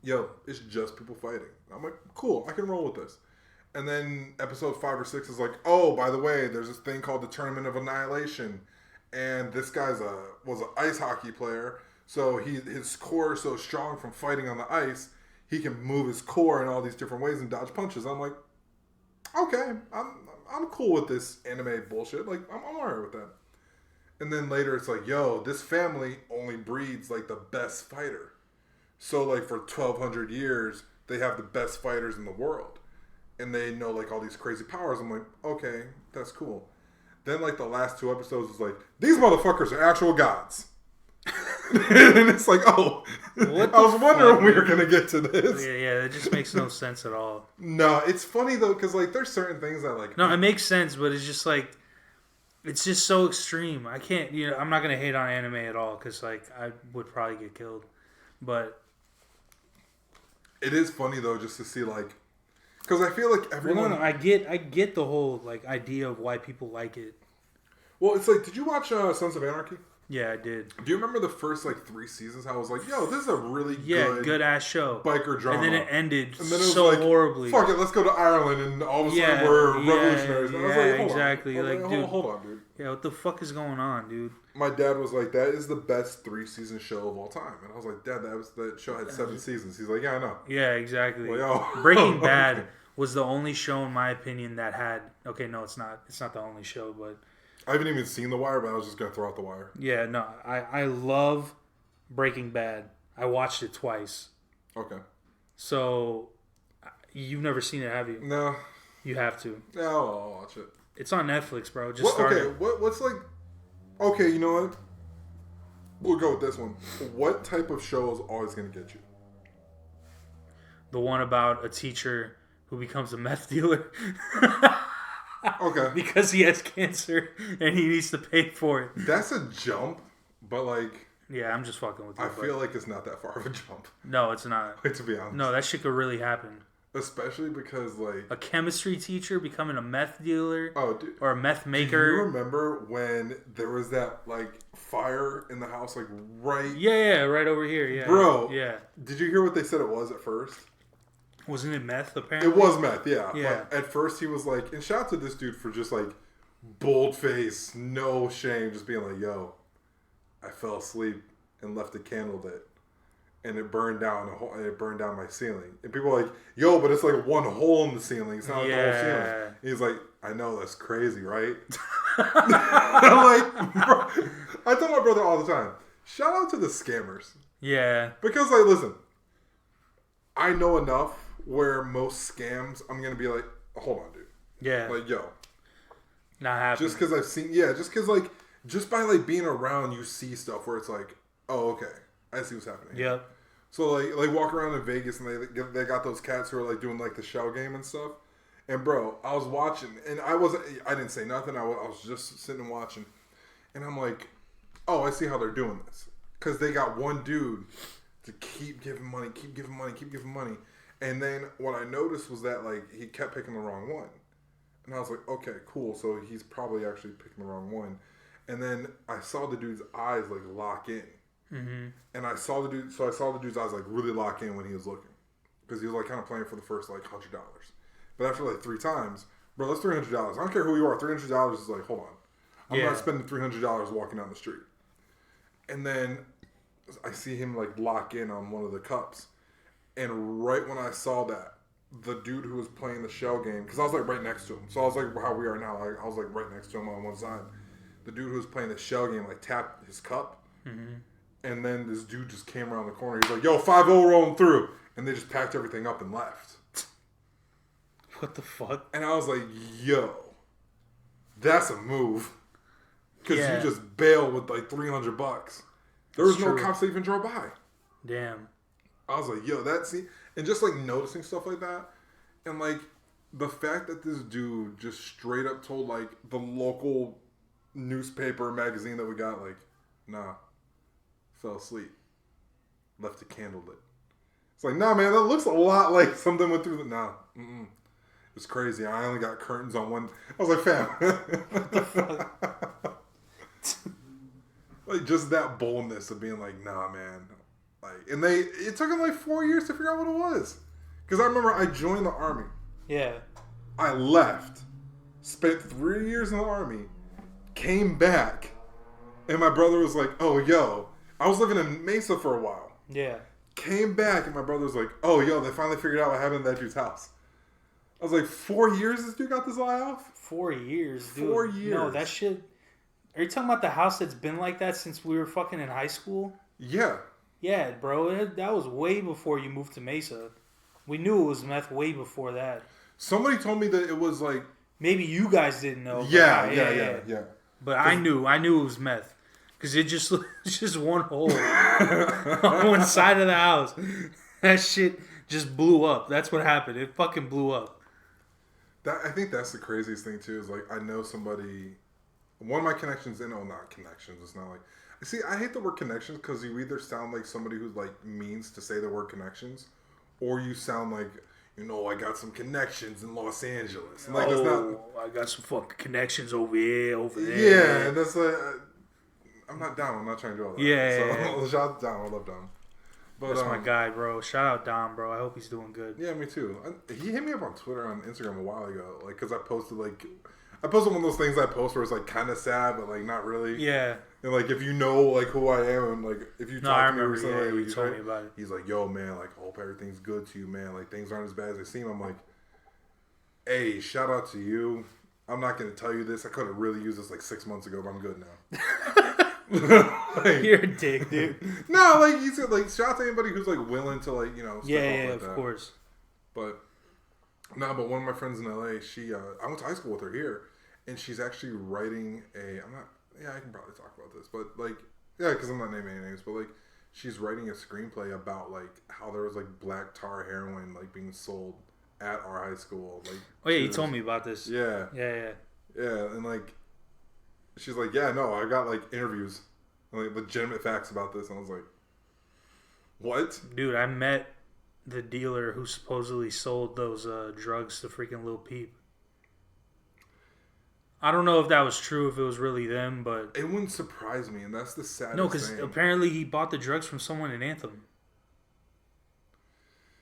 yo, it's just people fighting. I'm like, cool, I can roll with this. And then episode 5 or 6 is like, oh, by the way, there's this thing called the Tournament of Annihilation. And this guy's was an ice hockey player. So his core is so strong from fighting on the ice, he can move his core in all these different ways and dodge punches. I'm like, okay, I'm cool with this anime bullshit. Like, I'm alright with that. And then later it's like, yo, this family only breeds, like, the best fighter. So, like, for 1,200 years, they have the best fighters in the world. And they know, like, all these crazy powers. I'm like, okay, that's cool. Then, like, the last 2 episodes is like, these motherfuckers are actual gods. And it's like, oh, I was wondering when we were going to get to this.
Yeah, that just makes no sense at all.
No, it's funny, though, because, like, there's certain things that, like...
No, it makes sense, but it's just, like, it's just so extreme. I can't, I'm not going to hate on anime at all, because, like, I would probably get killed. But...
It is funny, though, just to see, like... Because I feel like everyone...
Well, no, I get the whole, like, idea of why people like it.
Well, it's like, did you watch Sons of Anarchy?
Yeah, I did.
Do you remember the first like 3 seasons? How I was like, "Yo, this is a really
good ass show,
biker drama,"
and then it ended
and then it was
so
like,
horribly.
Fuck it, let's go to Ireland, and all of a sudden we're revolutionaries. And I was like,
exactly.
On.
Like,
like,
dude,
hold on, dude.
Yeah, what the fuck is going on, dude?
My dad was like, "That is the best 3-season show of all time," and I was like, "Dad, that show had 7 seasons." He's like, "Yeah, I know."
Yeah, exactly.
Well,
Breaking Bad was the only show, in my opinion, that had. Okay, no, it's not. It's not the only show, but
I haven't even seen The Wire, but I was just gonna throw out The Wire.
yeah, no, I love Breaking Bad. I watched it twice.
Okay.
So you've never seen it, have you?
No.
You have to.
Yeah, I'll watch it.
It's on Netflix, bro. Just started.
Okay, what's like... Okay, you know what? We'll go with this one. What type of show is always going to get you?
The one about a teacher who becomes a meth dealer.
Okay.
Because he has cancer and he needs to pay for it.
That's a jump, but like...
Yeah, I'm just fucking with you.
I feel like it's not that far of a jump.
No, it's not.
Like, to be honest.
No, that shit could really happen.
Especially because, like...
A chemistry teacher becoming a meth dealer.
Oh, dude.
Or a meth maker.
Do you remember when there was that, like, fire in the house, like, right...
Yeah, right over here, yeah.
Bro.
Yeah.
Did you hear what they said it was at first?
Wasn't it meth, apparently?
It was meth, yeah.
Yeah.
But at first he was like... And shout out to this dude for just, like, bold face, no shame, just being like, yo, I fell asleep and left a candle lit. And it burned down my ceiling. And people are like, yo, but it's like one hole in the ceiling. It's not like the whole ceiling. And he's like, I know, that's crazy, right? I'm like, bro, I tell my brother all the time, shout out to the scammers.
Yeah.
Because, like, listen, I know enough where most scams, I'm going to be like, hold on, dude.
Yeah.
Like, yo.
Not happening.
Just because I've seen, just because, like, just by, like, being around, you see stuff where it's like, oh, okay, I see what's happening.
Yep.
So, like walk around in Vegas and they got those cats who are, like, doing, like, the shell game and stuff. And, bro, I was watching, and I didn't say nothing. I was just sitting and watching. And I'm like, oh, I see how they're doing this. Because they got one dude to keep giving money. And then what I noticed was that, like, he kept picking the wrong one. And I was like, okay, cool. So he's probably actually picking the wrong one. And then I saw the dude's eyes, like, lock in. Mm-hmm. And I saw the dude's eyes, like, really lock in when he was looking. Because he was, like, kind of playing for the first, like, $100. But after, like, 3 times, bro, that's $300. I don't care who you are. $300 is like, hold on. I'm not spending $300 walking down the street. And then I see him, like, lock in on one of the cups. And right when I saw that, the dude who was playing the shell game, because I was, like, right next to him. So I was, like, how we are now. I was, like, right next to him on one side. The dude who was playing the shell game, like, tapped his cup. Mm-hmm. And then this dude just came around the corner. He's like, yo, 5-0 rolling through. And they just packed everything up and left.
What the fuck?
And I was like, yo, that's a move. Because you just bail with, like, $300. There was no cops that even drove by.
Damn.
I was like, yo, and just, like, noticing stuff like that. And, like, the fact that this dude just straight up told, like, the local newspaper magazine that we got, like, nah, fell asleep, left a candle lit. It's like, nah, man, that looks a lot like something went through the... Nah, it's crazy. I only got curtains on one... I was like, fam. What the fuck? Like, just that boldness of being like, nah, man. Like, and it took them like 4 years to figure out what it was. Because I remember I joined the Army.
Yeah.
I left, spent 3 years in the Army, came back, and my brother was like, oh, yo, I was living in Mesa for a while.
Yeah.
Came back, and my brother was like, oh, yo, they finally figured out what happened in that dude's house. I was like, 4 years this dude got this lie off?
4 years, dude.
4 years.
No, that shit... Are you talking about the house that's been like that since we were fucking in high school?
Yeah.
Yeah, bro. That was way before you moved to Mesa. We knew it was meth way before that.
Somebody told me that it was like...
Maybe you guys didn't know.
Yeah.
But I knew it was meth. Because it's just one hole on one side of the house. That shit just blew up. That's what happened. It fucking blew up.
I think that's the craziest thing, too, is like, I know somebody... One of my connections, not connections, it's not like... See, I hate the word connections because you either sound like somebody who, like, means to say the word connections, or you sound like, I got some connections in Los Angeles. And, like, that's not...
I got some fucking connections over here, over there.
Yeah, and that's like... I'm not down. I'm not trying to do all that.
Yeah.
So shout out to Dom. I love Dom. But,
that's my guy, bro. Shout out Dom, bro. I hope he's doing good.
Yeah, me too. He hit me up on Twitter, on Instagram a while ago, like because I posted one of those things I post where it's like kind of sad, but like not really.
Yeah.
And like if you know like who I am, and like if you talk to me recently,
you told me about it.
He's like, "Yo, man, like hope everything's good to you, man. Like things aren't as bad as they seem." I'm like, "Hey, shout out to you. I'm not gonna tell you this. I could have really used this like 6 months ago, but I'm good now." Like,
you're a dick, dude.
No, like you said, like shout out to anybody who's like willing to like step up
of
that.
course.
But but one of my friends in LA, she I went to high school with her here, and she's actually writing I can probably talk about this, but like because I'm not naming any names, but like she's writing a screenplay about like how there was like black tar heroin like being sold at our high school. Like,
oh yeah, you told me about this.
Yeah, and like she's like, yeah, no, I got like interviews, and, like legitimate facts about this, and I was like, what?
Dude, I met the dealer who supposedly sold those drugs to freaking Lil Peep. I don't know if that was true, if it was really them, but
it wouldn't surprise me, and that's the saddest thing.
No, because apparently he bought the drugs from someone in Anthem.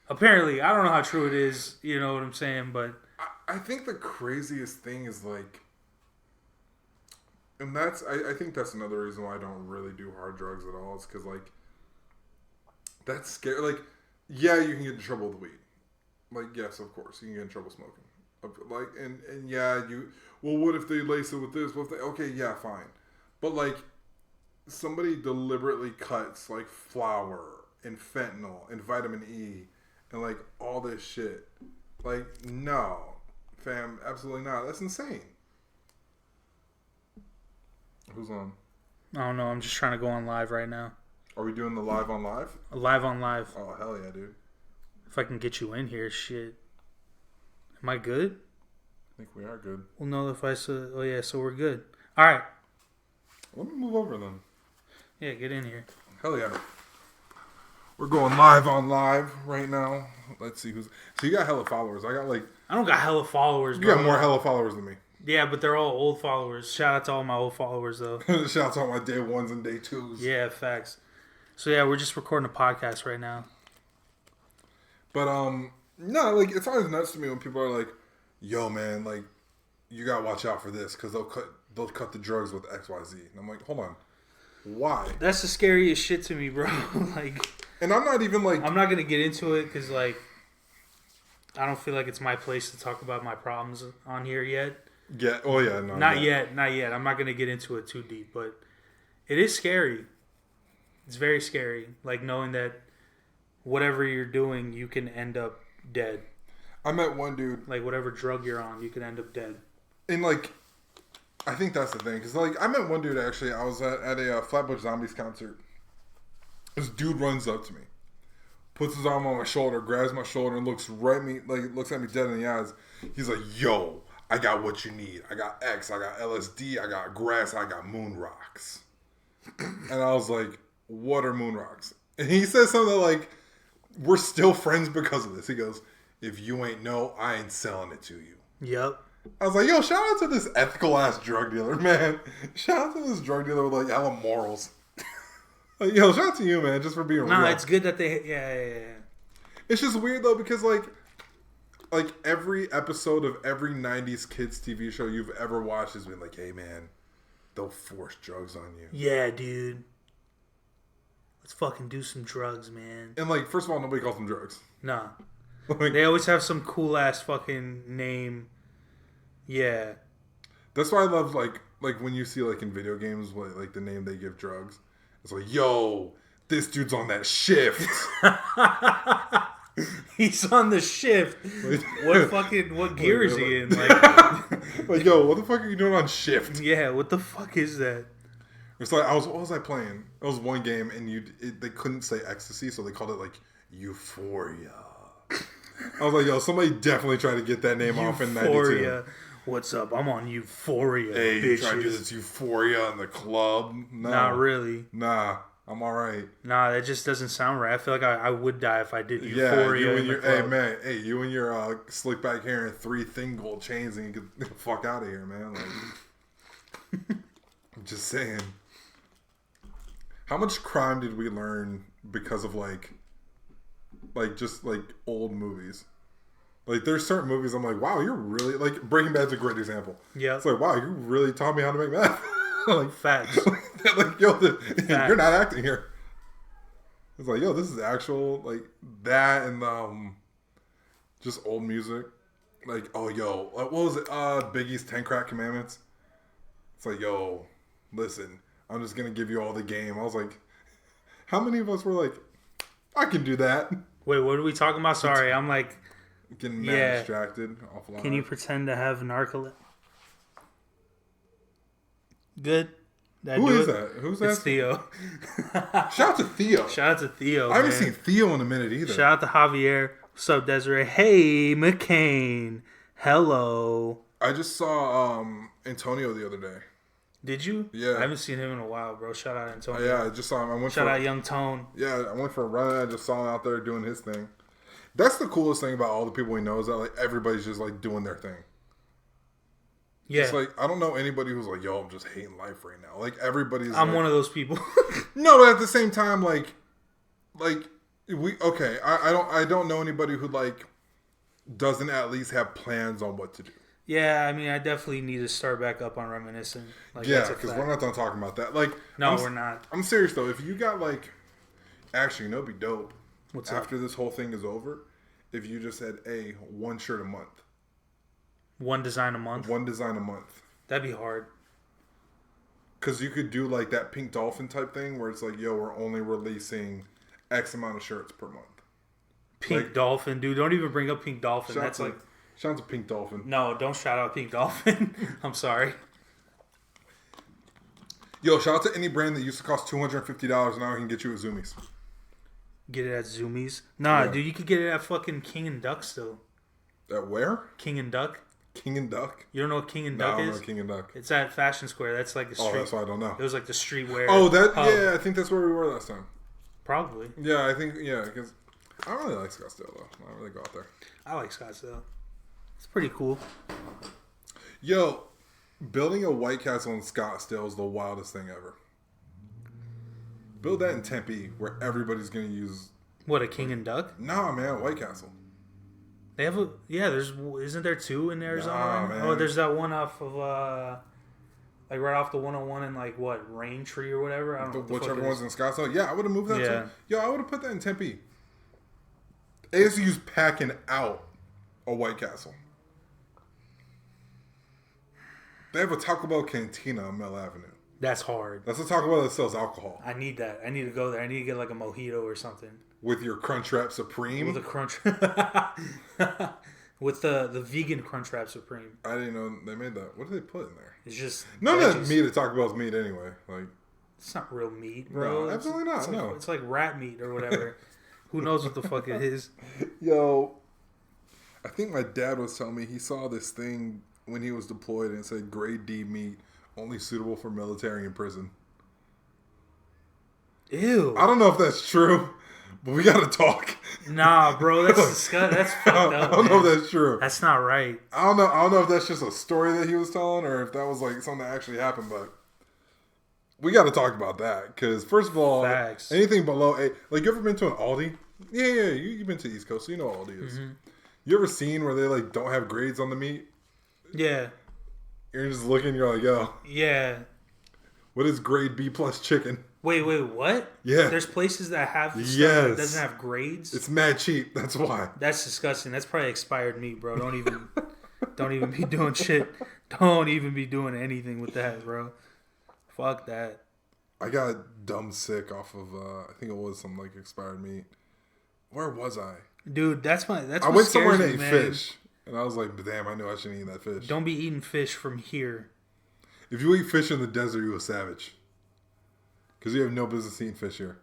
Apparently, I don't know how true it is. You know what I'm saying, but
I think the craziest thing is like, and I think that's another reason why I don't really do hard drugs at all. Is because like that's scary. Like, yeah, you can get in trouble with weed. Like, yes, of course, you can get in trouble smoking. Like, and yeah, well, what if they lace it with this? What if they? Okay, yeah, fine. But like, somebody deliberately cuts like flour and fentanyl and vitamin E and like all this shit. Like, no, fam, absolutely not. That's insane. Who's on?
I don't know. I'm just trying to go on live right now.
Are we doing the live on live?
Live on live.
Oh, hell yeah, dude.
If I can get you in here, shit. Am I good?
I think we are good.
We'll know if I said, oh yeah, so we're good. All right.
Let me move over then.
Yeah, get in here.
Hell yeah. We're going live on live right now. Let's see who's. So you got hella followers. I
don't got hella followers,
bro. You got more hella followers than me.
Yeah, but they're all old followers. Shout out to all my old followers, though.
Shout out to all my day ones and day twos.
Yeah, facts. So yeah, we're just recording a podcast right now.
But no, like it's always nuts to me when people are like, "Yo, man, like you gotta watch out for this because they'll cut the drugs with XYZ." And I'm like, hold on, why?
That's the scariest shit to me, bro. Like,
and I'm not even like,
I'm not gonna get into it because like I don't feel like it's my place to talk about my problems on here yet.
Yeah. Oh yeah. No.
Not yet. I'm not gonna get into it too deep, but it is scary. It's very scary, like knowing that whatever you're doing, you can end up dead.
I met one dude.
Like whatever drug you're on, you can end up dead.
And like, I think that's the thing, because like I met one dude actually. I was at a Flatbush Zombies concert. This dude runs up to me, puts his arm on my shoulder, grabs my shoulder, and looks at me dead in the eyes. He's like, "Yo, I got what you need. I got X, I got LSD, I got grass, I got moon rocks." And I was like, "What are moon rocks?" And he says something like, "We're still friends because of this." He goes, "If you ain't know, I ain't selling it to you."
Yep.
I was like, yo, shout out to this ethical ass drug dealer, man. Shout out to this drug dealer with like hella morals. Like, yo, shout out to you, man, just for being real.
Nah, it's good that they yeah.
It's just weird though because like every episode of every 90s kids TV show you've ever watched has been like, hey man, they'll force drugs on you.
Yeah, dude. Let's fucking do some drugs, man.
And like, first of all, nobody calls them drugs.
Nah.
Like,
they always have some cool ass fucking name. Yeah.
That's why I love like when you see like in video games like the name they give drugs. It's like, yo, this dude's on that shift.
He's on the shift. What gear is he in? Like,
like, yo, what the fuck are you doing on shift?
Yeah, what the fuck is that?
It's like what was I playing? It was one game and they couldn't say ecstasy, so they called it like Euphoria. I was like, yo, somebody definitely tried to get that name off in 92.
What's up? I'm on Euphoria.
Hey,
bitches.
You trying to do this Euphoria in the club? No.
Not really.
Nah, I'm all right.
Nah, that just doesn't sound right. I feel like I would die if I did Euphoria.
Yeah, you and your hey man, you and your slick back hair and 3 thin gold chains, and you get the fuck out of here, man. Like, I'm just saying. How much crime did we learn because of like just like old movies? Like there's certain movies I'm like, wow, you're really like Breaking Bad's a great example.
Yeah.
It's like, wow, you really taught me how to make math. Like
Facts.
like yo, you're not acting here. It's like, yo, this is actual like that and just old music. Like, oh yo, what was it? Biggie's 10 Crack Commandments. It's like, yo, listen, I'm just gonna give you all the game. I was like, how many of us were like, I can do that?
Wait, what are we talking about? Sorry, I'm like
getting mad distracted offline.
Can you pretend to have narcolepsy? Good.
Who is that? Who's that?
It's Theo.
Shout out to Theo.
Shout out to Theo.
I haven't seen Theo in a minute either.
Shout out to Javier. What's up, Desiree? Hey, McCain. Hello.
I just saw Antonio the other day.
Did you?
Yeah.
I haven't seen him in a while, bro. Shout out Antonio.
Yeah, I just saw him.
Shout out Young Tone.
Yeah, I went for a run. I just saw him out there doing his thing. That's the coolest thing about all the people we know is that like everybody's just like doing their thing.
Yeah.
It's like I don't know anybody who's like, yo, I'm just hating life right now. Like everybody's.
I'm
like,
one of those people.
No, but at the same time, like we okay. I don't know anybody who like doesn't at least have plans on what to do.
Yeah, I mean, I definitely need to start back up on reminiscing. Like,
yeah, because we're not done talking about that. Like,
no, we're not.
I'm serious though. If you got like, actually, you know, it'd be dope.
What's
after this whole thing is over? If you just had one shirt a month,
one design a month,
that'd
be hard.
Because you could do like that Pink Dolphin type thing where it's like, yo, we're only releasing X amount of shirts per month.
Pink Dolphin, dude. Don't even bring up Pink Dolphin. That's like.
Shout out to Pink Dolphin.
No, don't shout out Pink Dolphin. I'm sorry.
Yo, shout out to any brand that used to cost $250 and now I can get you at Zoomies.
Get it at Zoomies? Nah, dude, you could get it at fucking King and Duck still.
At where?
King and Duck.
King and Duck?
You don't know what King and Duck is?
I don't know King and Duck.
It's at Fashion Square. That's like the street.
Oh, that's why I don't know.
It was like the streetwear.
Oh, yeah, I think that's where we were last time.
Probably.
Yeah, I think, because I don't really like Scottsdale, though. I don't really go out there.
I like Scottsdale. It's pretty cool.
Yo, building a White Castle in Scottsdale is the wildest thing ever. Build that in Tempe, where everybody's going to use...
What, a King and Duck?
Nah, man, White Castle.
They have isn't there two in Arizona?
Nah, man.
Oh, there's that one off of, like right off the 101 in like what, Raintree or whatever? I don't know.
Whichever one's in Scottsdale. Yeah, I would have moved that
to.
Yo, I would have put that in Tempe. ASU's packing out a White Castle. They have a Taco Bell cantina on Mel Avenue.
That's hard.
That's a Taco Bell that sells alcohol.
I need that. I need to go there. I need to get like a mojito or something.
With your Crunchwrap Supreme?
With a Crunch... With the vegan Crunchwrap Supreme.
I didn't know they made that. What do they put in there?
It's just...
None of that meat at Taco Bell's meat anyway. Like,
it's not real meat, bro.
No, absolutely not.
It's like rat meat or whatever. Who knows what the fuck it is?
Yo, I think my dad was telling me he saw this thing when he was deployed and it said grade D meat, only suitable for military and prison.
Ew.
I don't know if that's true, but we gotta talk.
Nah, bro, that's disgusting. That's fucked up.
I don't know if that's true.
That's not right.
I don't know if that's just a story that he was telling or if that was like something that actually happened, but we got to talk about that because first of all,
Facts.
Anything below eight, like you ever been to an Aldi? Yeah, you've been to the East Coast, so you know what Aldi is. Mm-hmm. You ever seen where they like don't have grades on the meat?
Yeah.
You're just looking, you're like, yo.
Yeah.
What is grade B plus chicken?
Wait, what?
Yeah.
There's places that have stuff that doesn't have grades?
It's mad cheap, that's why.
That's disgusting. That's probably expired meat, bro. Don't even be doing shit. Don't even be doing anything with that, bro. Fuck that.
I got dumb sick off of I think it was some like expired meat. Where was I?
Dude, that's I
went somewhere and ate fish. And I was like, damn, I knew I shouldn't eat that fish.
Don't be eating fish from here.
If you eat fish in the desert, you're a savage. Because you have no business eating fish here.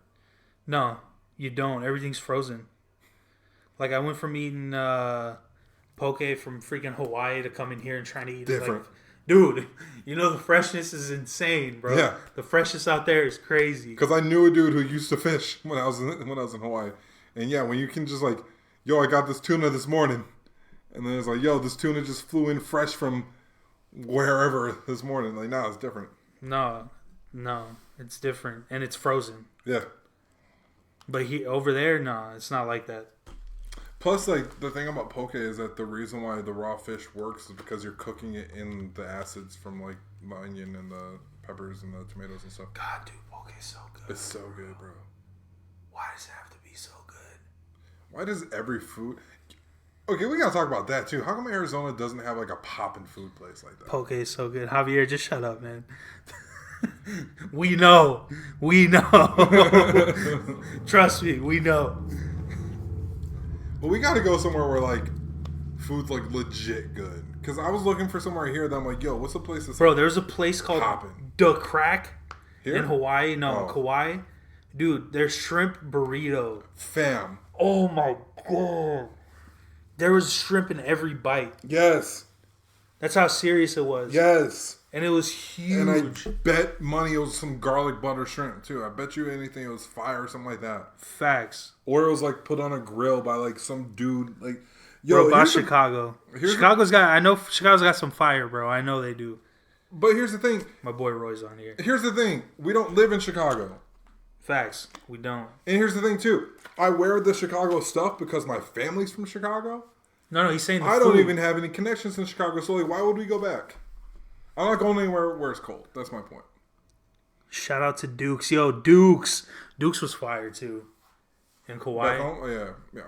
No, you don't. Everything's frozen. Like, I went from eating poke from freaking Hawaii to coming here and trying to eat
different.
Like, dude, you know the freshness is insane, bro.
Yeah.
The freshness out there is crazy.
Because I knew a dude who used to fish when I was in Hawaii. And yeah, when you can just like, yo, I got this tuna this morning. And then it's like, yo, this tuna just flew in fresh from wherever this morning. Like, nah, it's different.
No, No, it's different, and it's frozen.
Yeah.
But over there, no, it's not like that.
Plus, like, the thing about poke is that the reason why the raw fish works is because you're cooking it in the acids from, like, the onion and the peppers and the tomatoes and stuff.
God, dude, poke is so good.
It's so good, bro.
Why does it have to be so good?
Why does every food... Okay, we gotta talk about that, too. How come Arizona doesn't have, like, a poppin' food place like that?
Poke is so good. Javier, just shut up, man. We know. Trust me, we know.
But we gotta go somewhere where, like, food's, like, legit good. Because I was looking for somewhere here that I'm like, yo, what's a place that's...
Bro, there's a place called
poppin'?
The Crack
Here?
in Hawaii. No,
Oh.
Kauai. Dude, their shrimp burrito.
Fam.
Oh, my God. There was shrimp in every bite.
Yes.
That's how serious it was.
Yes.
And it was huge.
And I bet money it was some garlic butter shrimp, too. I bet you anything it was fire or something like that.
Facts.
Or it was, like, put on a grill by, like, some dude, like... Yo,
Bro, about
here's
Chicago.
here's
Chicago's got... I know Chicago's got some fire, bro. I know they do.
But here's the thing.
My boy Roy's on here.
Here's the thing. We don't live in Chicago.
Facts. We don't.
And here's the thing, too. I wear the Chicago stuff because my family's from Chicago.
No, he's saying the
I
food.
don't even have any connections in Chicago, so, like, why would we go back? I'm not going anywhere where it's cold. That's my point.
Shout out to Dukes. Yo, Dukes. Dukes was fire, too. In Kauai.
Back home? Oh, yeah.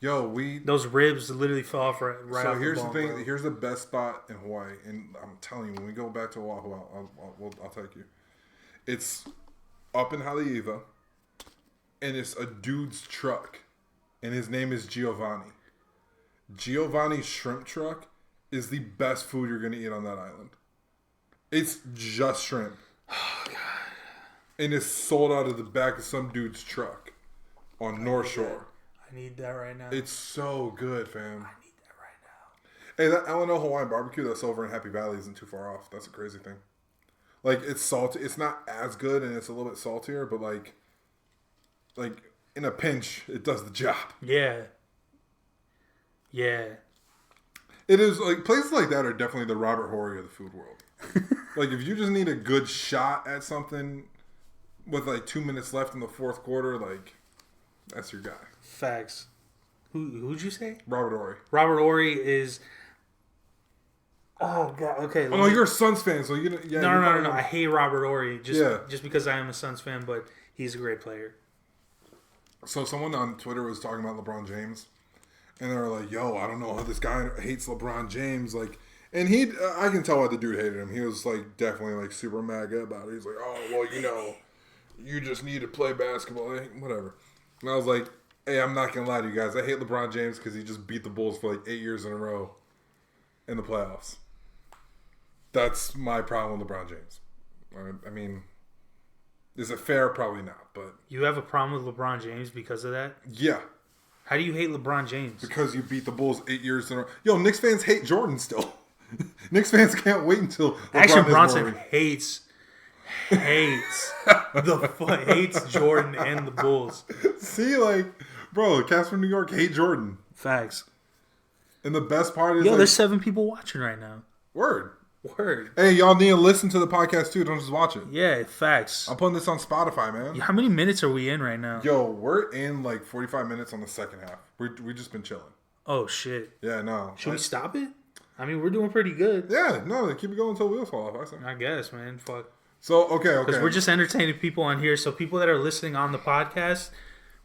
Yo,
Those ribs literally fell off right
So
off
here's
the bone,
the thing.
bro.
Here's the best spot in Hawaii, and I'm telling you, when we go back to Oahu, I'll take you. It's up in Haleiwa, and it's a dude's truck, and his name is Giovanni. Giovanni's shrimp truck is the best food you're gonna eat on that island. It's just shrimp. Oh God! And it's sold out of the back of some dude's truck on North Shore.
I need that right now.
It's so good, fam.
I need that right now.
Hey, that L&O Hawaiian barbecue that's over in Happy Valley isn't too far off. That's a crazy thing. Like, it's salty. It's not as good, and it's a little bit saltier, but, like in a pinch, it does the job.
Yeah.
It is, like, places like that are definitely the Robert Horry of the food world. Like, if you just need a good shot at something with, like, 2 minutes left in the fourth quarter, like, that's your guy.
Facts. Who'd you say?
Robert Horry.
Robert Horry is... Oh, God. Okay.
Oh, you're a Suns fan, so you... Yeah,
No. I hate Robert Horry
Yeah.
just because I am a Suns fan, but he's a great player.
So someone on Twitter was talking about LeBron James, and they were like, yo, I don't know how this guy hates LeBron James. Like, and I can tell why the dude hated him. He was, like, definitely, like, super mad about it. He's like, oh, well, you know, you just need to play basketball. Whatever. And I was like, hey, I'm not going to lie to you guys. I hate LeBron James because he just beat the Bulls for, like, 8 years in a row in the playoffs. That's my problem with LeBron James. I mean, is it fair? Probably not, but...
You have a problem with LeBron James because of that?
Yeah.
How do you hate LeBron James?
Because you beat the Bulls 8 years in a row. Yo, Knicks fans hate Jordan still. Knicks fans can't wait until LeBron
Action
is
Bronson
more...
hates Jordan and the Bulls.
See, like, bro, cats from New York hate Jordan.
Facts.
And the best part is...
Yo,
like,
there's 7 people watching right now.
Word.
Word.
Hey, y'all need to listen to the podcast too. Don't just watch it.
Yeah, facts.
I'm putting this on Spotify, man.
How many minutes are we in right now?
Yo, we're in like 45 minutes on the second half. We just been chilling.
Oh, shit.
Yeah, no.
Should we stop it? I mean, we're doing pretty good.
Yeah, no, keep it going until wheels fall off, I say.
I guess, man. Fuck.
So, okay.
Because we're just entertaining people on here. So people that are listening on the podcast,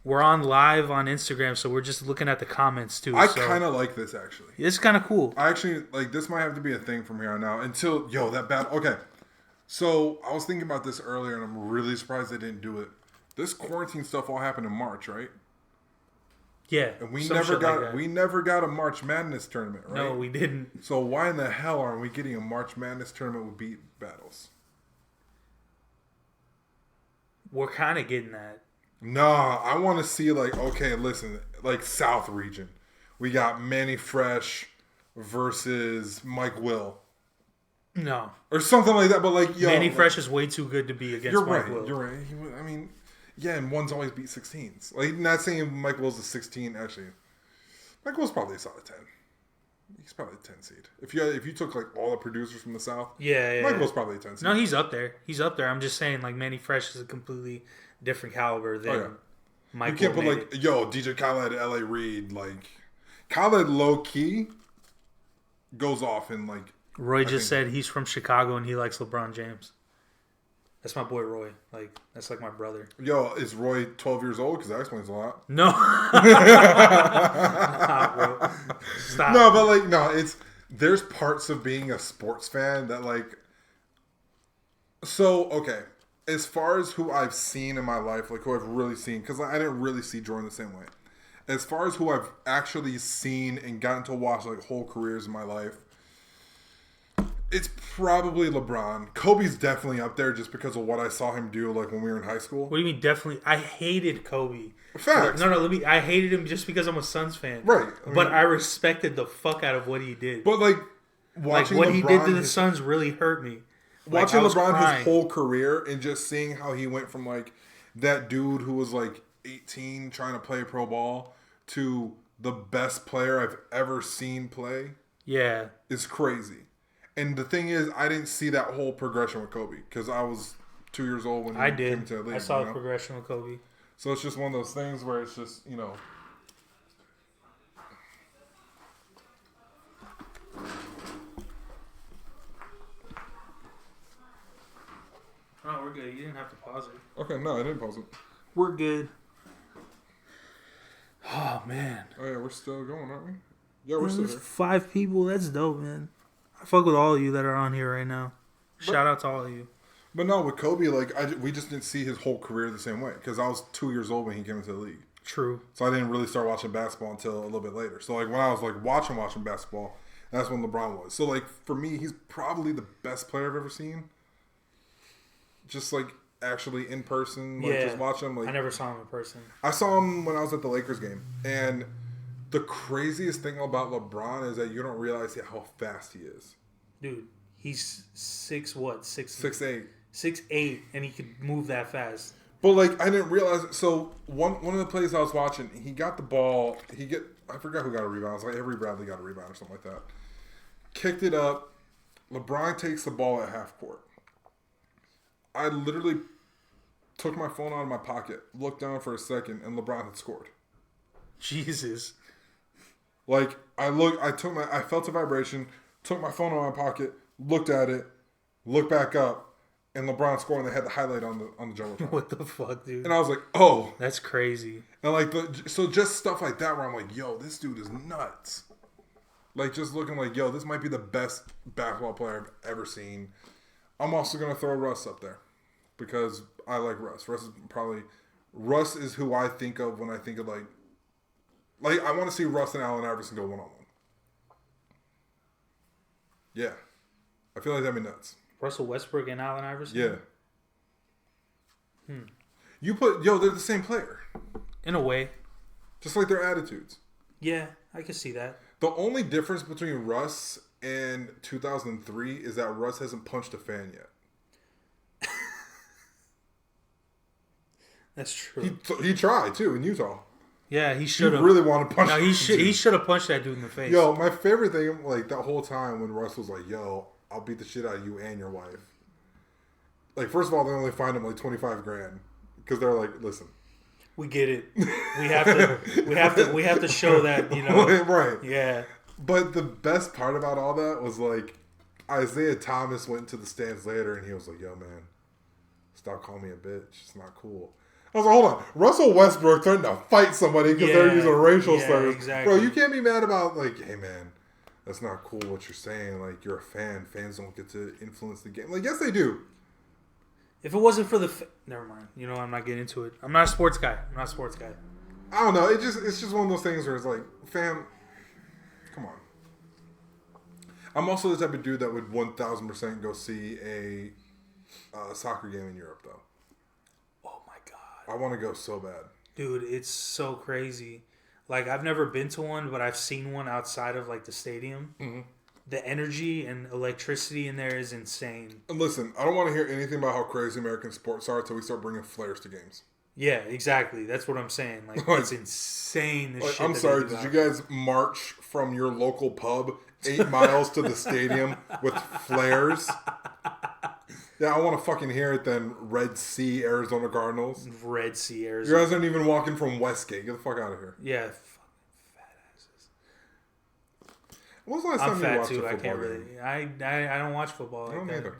we're on live on Instagram. So we're just looking at the comments too.
I kind of like this, actually.
It's kind of cool.
I actually, like, this might have to be a thing from here on out until, that bad. Okay. So I was thinking about this earlier and I'm really surprised they didn't do it. This quarantine stuff all happened in March, right?
Yeah.
And we never got a March Madness tournament, right?
No, we didn't.
So why in the hell aren't we getting a March Madness tournament with beat battles?
We're kind of getting that.
Nah, I want to see, like, okay, listen, like South region. We got Manny Fresh versus Mike Will.
No.
Or something like that, but like, yo.
Manny
like,
Fresh is way too good to be against Mike Will.
You're right. I mean, yeah, and one's always beat 16s. Like, not saying Mike Will's a 16, actually. Mike Will's probably a solid 10. He's probably a 10 seed. If you took like all the producers from the South,
Yeah.
Michael's probably a 10 seed.
No, he's up there. He's up there. I'm just saying, like, Manny Fresh is a completely different caliber than Michael.
You can't put like, DJ Khaled, L.A. Reid, like Khaled low key goes off in like.
Roy just said he's from Chicago and he likes LeBron James. That's my boy Roy. Like, that's like my brother.
Yo, is Roy 12 years old? Because that explains a lot.
No. Stop, bro. Stop.
No, but like, no, there's parts of being a sports fan that like. So, okay. As far as who I've seen in my life, like who I've really seen, because I didn't really see Jordan the same way. As far as who I've actually seen and gotten to watch like whole careers in my life, it's probably LeBron. Kobe's definitely up there just because of what I saw him do like when we were in high school.
What do you mean definitely? I hated Kobe.
Facts.
No, I hated him just because I'm a Suns fan.
Right.
But I respected the fuck out of what he did.
But like watching
what
LeBron,
he did to the Suns really hurt me.
Watching LeBron his whole career and just seeing how he went from like that dude who was like 18 trying to play pro ball to the best player I've ever seen play.
Yeah.
Is crazy. And the thing is, I didn't see that whole progression with Kobe because I was 2 years old when he came to the league.
I saw the progression with Kobe.
So it's just one of those things where it's just,
Oh, we're good. You didn't have to pause it.
Okay, no, I didn't pause it.
We're good. Oh, man.
Oh, yeah, we're still going, aren't we? Yeah, we're still here.
5 people. That's dope, man. I fuck with all of you that are on here right now. Shout out to all of you.
But no, with Kobe, like we just didn't see his whole career the same way because I was 2 years old when he came into the league.
True.
So I didn't really start watching basketball until a little bit later. So like when I was like watching basketball, that's when LeBron was. So like for me, he's probably the best player I've ever seen. Just like actually in person, like just watching him. Like
I never saw him in person.
I saw him when I was at the Lakers game, and the craziest thing about LeBron is that you don't realize how fast he is.
Dude, he's
6'8".
6'8", and he could move that fast.
But like I didn't realize it. So one of the plays I was watching, he got the ball. I forgot who got a rebound. It was like Avery Bradley got a rebound or something like that. Kicked it up. LeBron takes the ball at half court. I literally took my phone out of my pocket, looked down for a second, and LeBron had scored.
Jesus.
Like I felt a vibration, took my phone out of my pocket, looked at it, looked back up, and LeBron scored, and they had the highlight on the Jumbotron.
What the fuck, dude?
And I was like, oh,
that's crazy.
And like so just stuff like that where I'm like, yo, this dude is nuts. Like just looking like, yo, this might be the best basketball player I've ever seen. I'm also gonna throw Russ up there because I like Russ. Russ is who I think of when I think of like I want to see Russ and Allen Iverson go 1-on-1. Yeah, I feel like that'd be nuts.
Russell Westbrook and Allen Iverson.
Yeah. They're the same player.
In a way.
Just like their attitudes.
Yeah, I can see that.
The only difference between Russ and 2003 is that Russ hasn't punched a fan yet.
That's true.
He tried too in Utah.
Yeah, he should have.
He really wanted to punch.
No, he should have punched that dude in the face.
Yo, my favorite thing, like that whole time when Russ was like, "Yo, I'll beat the shit out of you and your wife." Like, first of all, they only fined him like $25,000 because they're like, "Listen,
we get it. We have to show that, you know."
Right.
Yeah.
But the best part about all that was like Isaiah Thomas went to the stands later and he was like, "Yo, man, stop calling me a bitch. It's not cool." I was like, hold on. Russell Westbrook threatened to fight somebody because they're using racial slurs.
Exactly.
Bro, you can't be mad about, like, hey, man, that's not cool what you're saying. Like, you're a fan. Fans don't get to influence the game. Like, yes, they do.
If it wasn't for never mind. You know, I'm not getting into it. I'm not a sports guy.
I don't know. It's just one of those things where it's like, fam, come on. I'm also the type of dude that would 1,000% go see a soccer game in Europe, though. I want to go so bad.
Dude, it's so crazy. Like, I've never been to one, but I've seen one outside of, like, the stadium. Mm-hmm. The energy and electricity in there is insane.
And listen, I don't want to hear anything about how crazy American sports are until we start bringing flares to games.
Yeah, exactly. That's what I'm saying. Like, it's insane. This shit.
I'm sorry. Did you guys march from your local pub 8 miles to the stadium with flares? Yeah, I want to fucking hear it then. Red Sea, Arizona Cardinals.
Red Sea, Arizona.
You guys aren't even walking from Westgate. Get the fuck out of here.
Yeah, fat asses.
When was the last time you watched a football
I can't
game?
really. I don't watch football.
I don't either.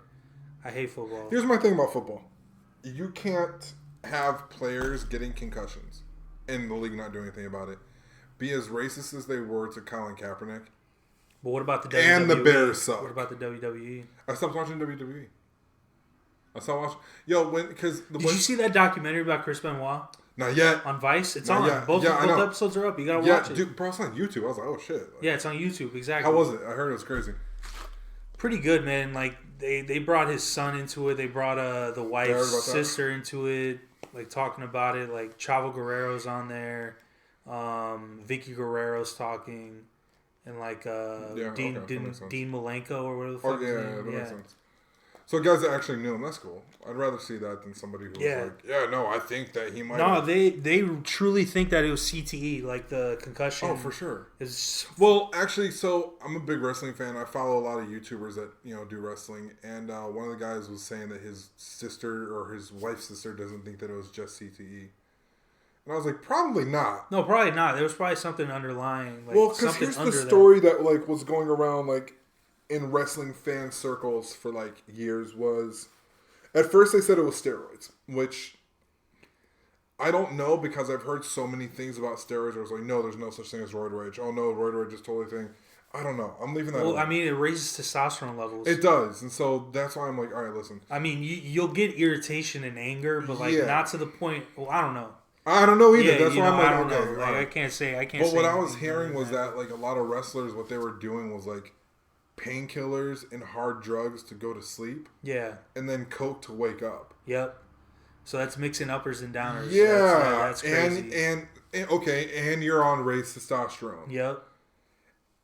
I hate football.
Here's my thing about football. You can't have players getting concussions and the league not doing anything about it. Be as racist as they were to Colin Kaepernick.
But what about the WWE?
And the Bears suck.
What about the WWE?
I stopped watching WWE. I stopped watching. Yo,
Did you see that documentary about Chris Benoit?
Not yet.
On Vice? It's
Not
on.
yet.
Both
Yeah,
episodes are up. You gotta watch it.
Dude, bro, it's on YouTube. I was like, oh shit. Like,
yeah, it's on YouTube. Exactly.
How was it? I heard it was crazy.
Pretty good, man. Like they brought his son into it. They brought the wife's sister into it. Like talking about it. Like Chavo Guerrero's on there. Vicky Guerrero's talking. And like Dean Malenko or whatever the fuck his name.
That makes sense. So guys that actually knew him, that's cool. I'd rather see that than somebody who was like, no, I think that he might.
No, they truly think that it was CTE, like the concussion.
Oh, for sure.
Well,
actually, so I'm a big wrestling fan. I follow a lot of YouTubers that do wrestling, and one of the guys was saying that his sister or his wife's sister doesn't think that it was just CTE. And I was like, probably not.
No, probably not. There was probably something underlying. Like,
well, because here's the story that like was going around like in wrestling fan circles for like years was, at first they said it was steroids, which I don't know because I've heard so many things about steroids. I was like, no, there's no such thing as roid rage. Oh no, roid rage is totally thing. I don't know. I'm leaving that.
Well,
alone.
I mean, it raises testosterone levels.
It does, and so that's why I'm like, all right, listen.
I mean, you'll get irritation and anger, but like not to the point. Well, I don't know.
I don't know either.
Yeah,
that's why I'm like,
I don't
okay.
know. Like, I can't say.
But what I was hearing was that like a lot of wrestlers, what they were doing was like painkillers and hard drugs to go to sleep.
Yeah. And
then coke to wake up.
Yep. So that's mixing uppers and downers.
Yeah.
That's crazy.
And you're on raised testosterone.
Yep.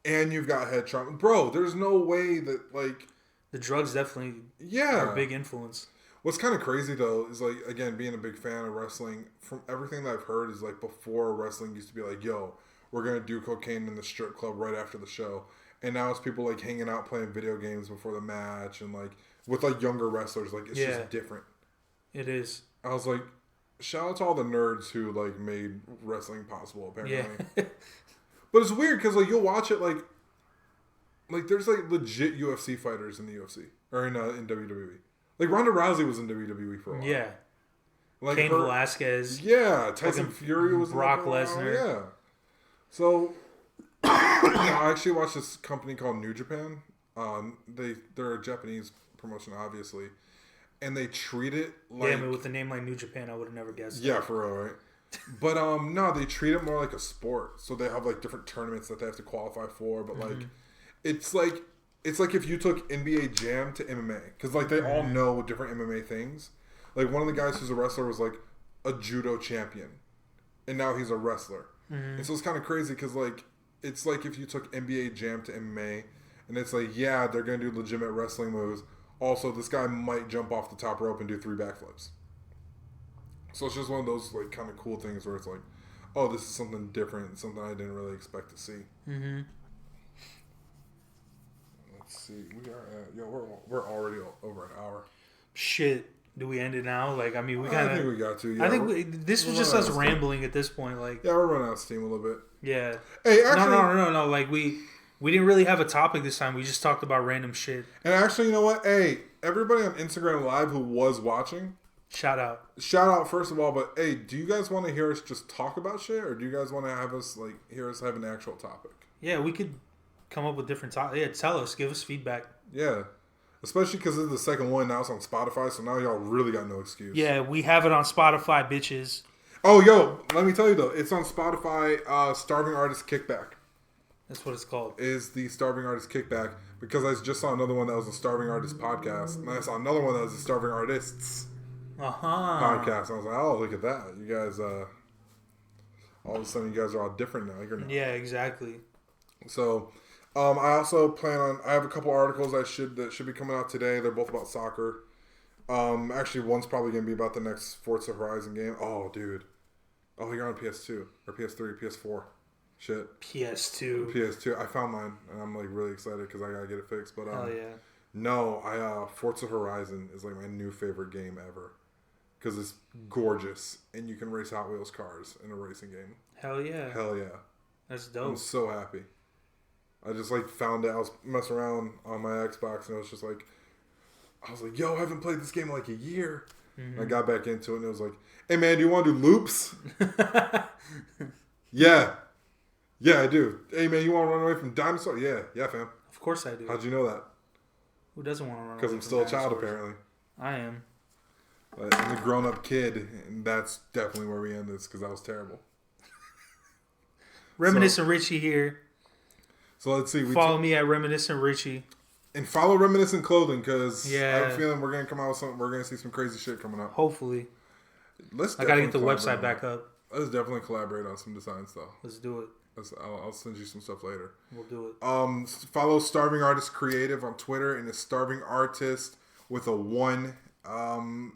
And you've got head trauma. Bro, there's no way that like
the drugs definitely are a big influence.
What's kind of crazy though is like, again, being a big fan of wrestling, from everything that I've heard is like before wrestling used to be like, yo, we're going to do cocaine in the strip club right after the show. And now it's people like hanging out playing video games before the match and like with like younger wrestlers. Like it's just different. It is. I was like, shout out to all the nerds who like made wrestling possible apparently. Yeah. But it's weird because like you'll watch it like there's like legit UFC fighters in the UFC or in WWE. Like Ronda Rousey was in WWE for a while. Yeah. Like
Cain Velasquez.
Yeah. Tyson Fury was
Brock Lesnar.
Yeah. So I actually watched this company called New Japan. They're a Japanese promotion, obviously, and they treat it like
but with a name like New Japan, I would have never guessed.
Yeah, for real, right? But no, they treat it more like a sport. So they have like different tournaments that they have to qualify for. But like, it's like if you took NBA Jam to MMA, because like they all know different MMA things. Like one of the guys who's a wrestler was like a judo champion, and now he's a wrestler. And so it's kind of crazy because like. It's like if you took NBA Jam to MMA, and it's like, yeah, they're going to do legitimate wrestling moves. Also, this guy might jump off the top rope and do 3 backflips. So it's just one of those like kind of cool things where it's like, oh, this is something different, something I didn't really expect to see. Mm-hmm. Let's see, we are at we're already over an hour.
Shit. Do we end it now? Like, I mean, we
kind of. I think we got to. Yeah,
I think this was just us rambling at this point. Like,
yeah, we're running out of steam a little bit.
Yeah.
Hey, actually,
no. Like, we didn't really have a topic this time. We just talked about random shit.
And actually, you know what? Hey, everybody on Instagram Live who was watching,
shout out
first of all. But hey, do you guys want to hear us just talk about shit, or do you guys want to have us like hear us have an actual topic?
Yeah, we could come up with different topics. Yeah, tell us, give us feedback.
Yeah. Especially because this is the second one. Now it's on Spotify, so now y'all really got no excuse.
Yeah, we have it on Spotify, bitches.
Oh, yo, let me tell you, though. It's on Spotify, Starving Artist Kickback.
That's what it's called.
Is the Starving Artist Kickback. Because I just saw another one that was a Starving Artist podcast. And I saw another one that was a Starving Artists podcast. I was like, oh, look at that. You guys, all of a sudden, you guys are all different now. You're not.
Yeah, exactly.
So... I also plan on. I have a couple articles that should be coming out today. They're both about soccer. Actually, one's probably gonna be about the next Forza Horizon game. Oh, dude. Oh, you're on PS2 or PS3, PS4. Shit.
PS2.
PS2. I found mine, and I'm like really excited because I gotta get it fixed. But
Hell yeah.
no, Forza Horizon is like my new favorite game ever because it's gorgeous and you can race Hot Wheels cars in a racing game.
Hell yeah.
Hell yeah.
That's dope.
I'm so happy. I just like found it. I was messing around on my Xbox and it was just like, I was like, yo, I haven't played this game in like a year. Mm-hmm. I got back into it and it was like, hey man, do you want to do loops? Yeah. Yeah, I do. Hey man, you want to run away from dinosaurs? Yeah, fam.
Of course I do.
How'd you know that?
Who doesn't want to run away?
Because I'm still a child, apparently.
I am.
I'm a grown-up kid, and that's definitely where we end this because that was terrible.
Reminiscent Richie here.
So let's see.
Follow me at Reminiscent Richie.
And follow Reminiscent Clothing because I have a
Yeah.
feeling we're going to come out with something. We're going to see some crazy shit coming up.
Hopefully.
I
got to get the website back up.
Let's definitely collaborate on some designs, though.
Let's do it.
I'll send you some stuff later.
We'll do it.
Follow Starving Artist Creative on Twitter and it's Starving Artist with a 1 Starving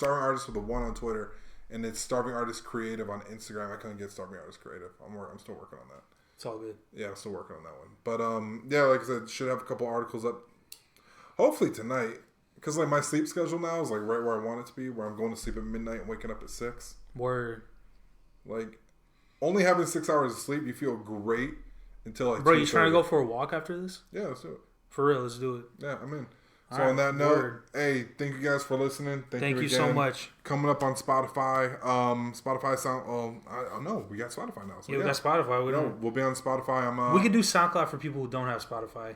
Artist with a 1 on Twitter and it's Starving Artist Creative on Instagram. I couldn't get Starving Artist Creative. I'm still working on that.
It's all good.
Yeah, I'm still working on that one. But yeah, like I said, should have a couple articles up hopefully tonight because like my sleep schedule now is like right where I want it to be, where I'm going to sleep at midnight and waking up at 6.
Word.
Like only having 6 hours of sleep, you feel great until like.
Bro, you trying to go for a walk after this?
Yeah, let's do it.
For real, let's do it.
Yeah, I'm in. So
All
on that
right,
note,
word.
hey, thank you guys for listening. Thank you
so much.
Coming up on Spotify. Spotify sound. I don't know. We got Spotify now. So
yeah, we got Spotify.
We'll be on Spotify.
We could do SoundCloud for people who don't have Spotify.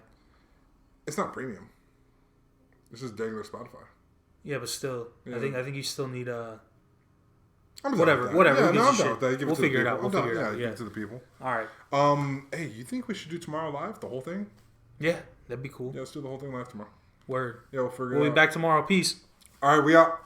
It's not premium. It's just regular Spotify.
Yeah, but still,
Yeah.
I think you still need
Whatever.
Yeah,
I'm down
shit.
with that.
We'll figure it out. We'll figure it out.
Give
Yeah.
it to the people.
All right.
Hey, you think we should do tomorrow live? The whole thing?
Yeah, that'd be cool.
Yeah, let's do the whole thing live tomorrow.
Word.
Yeah, we'll figure it out.
We'll be back tomorrow. Peace.
All right, we out.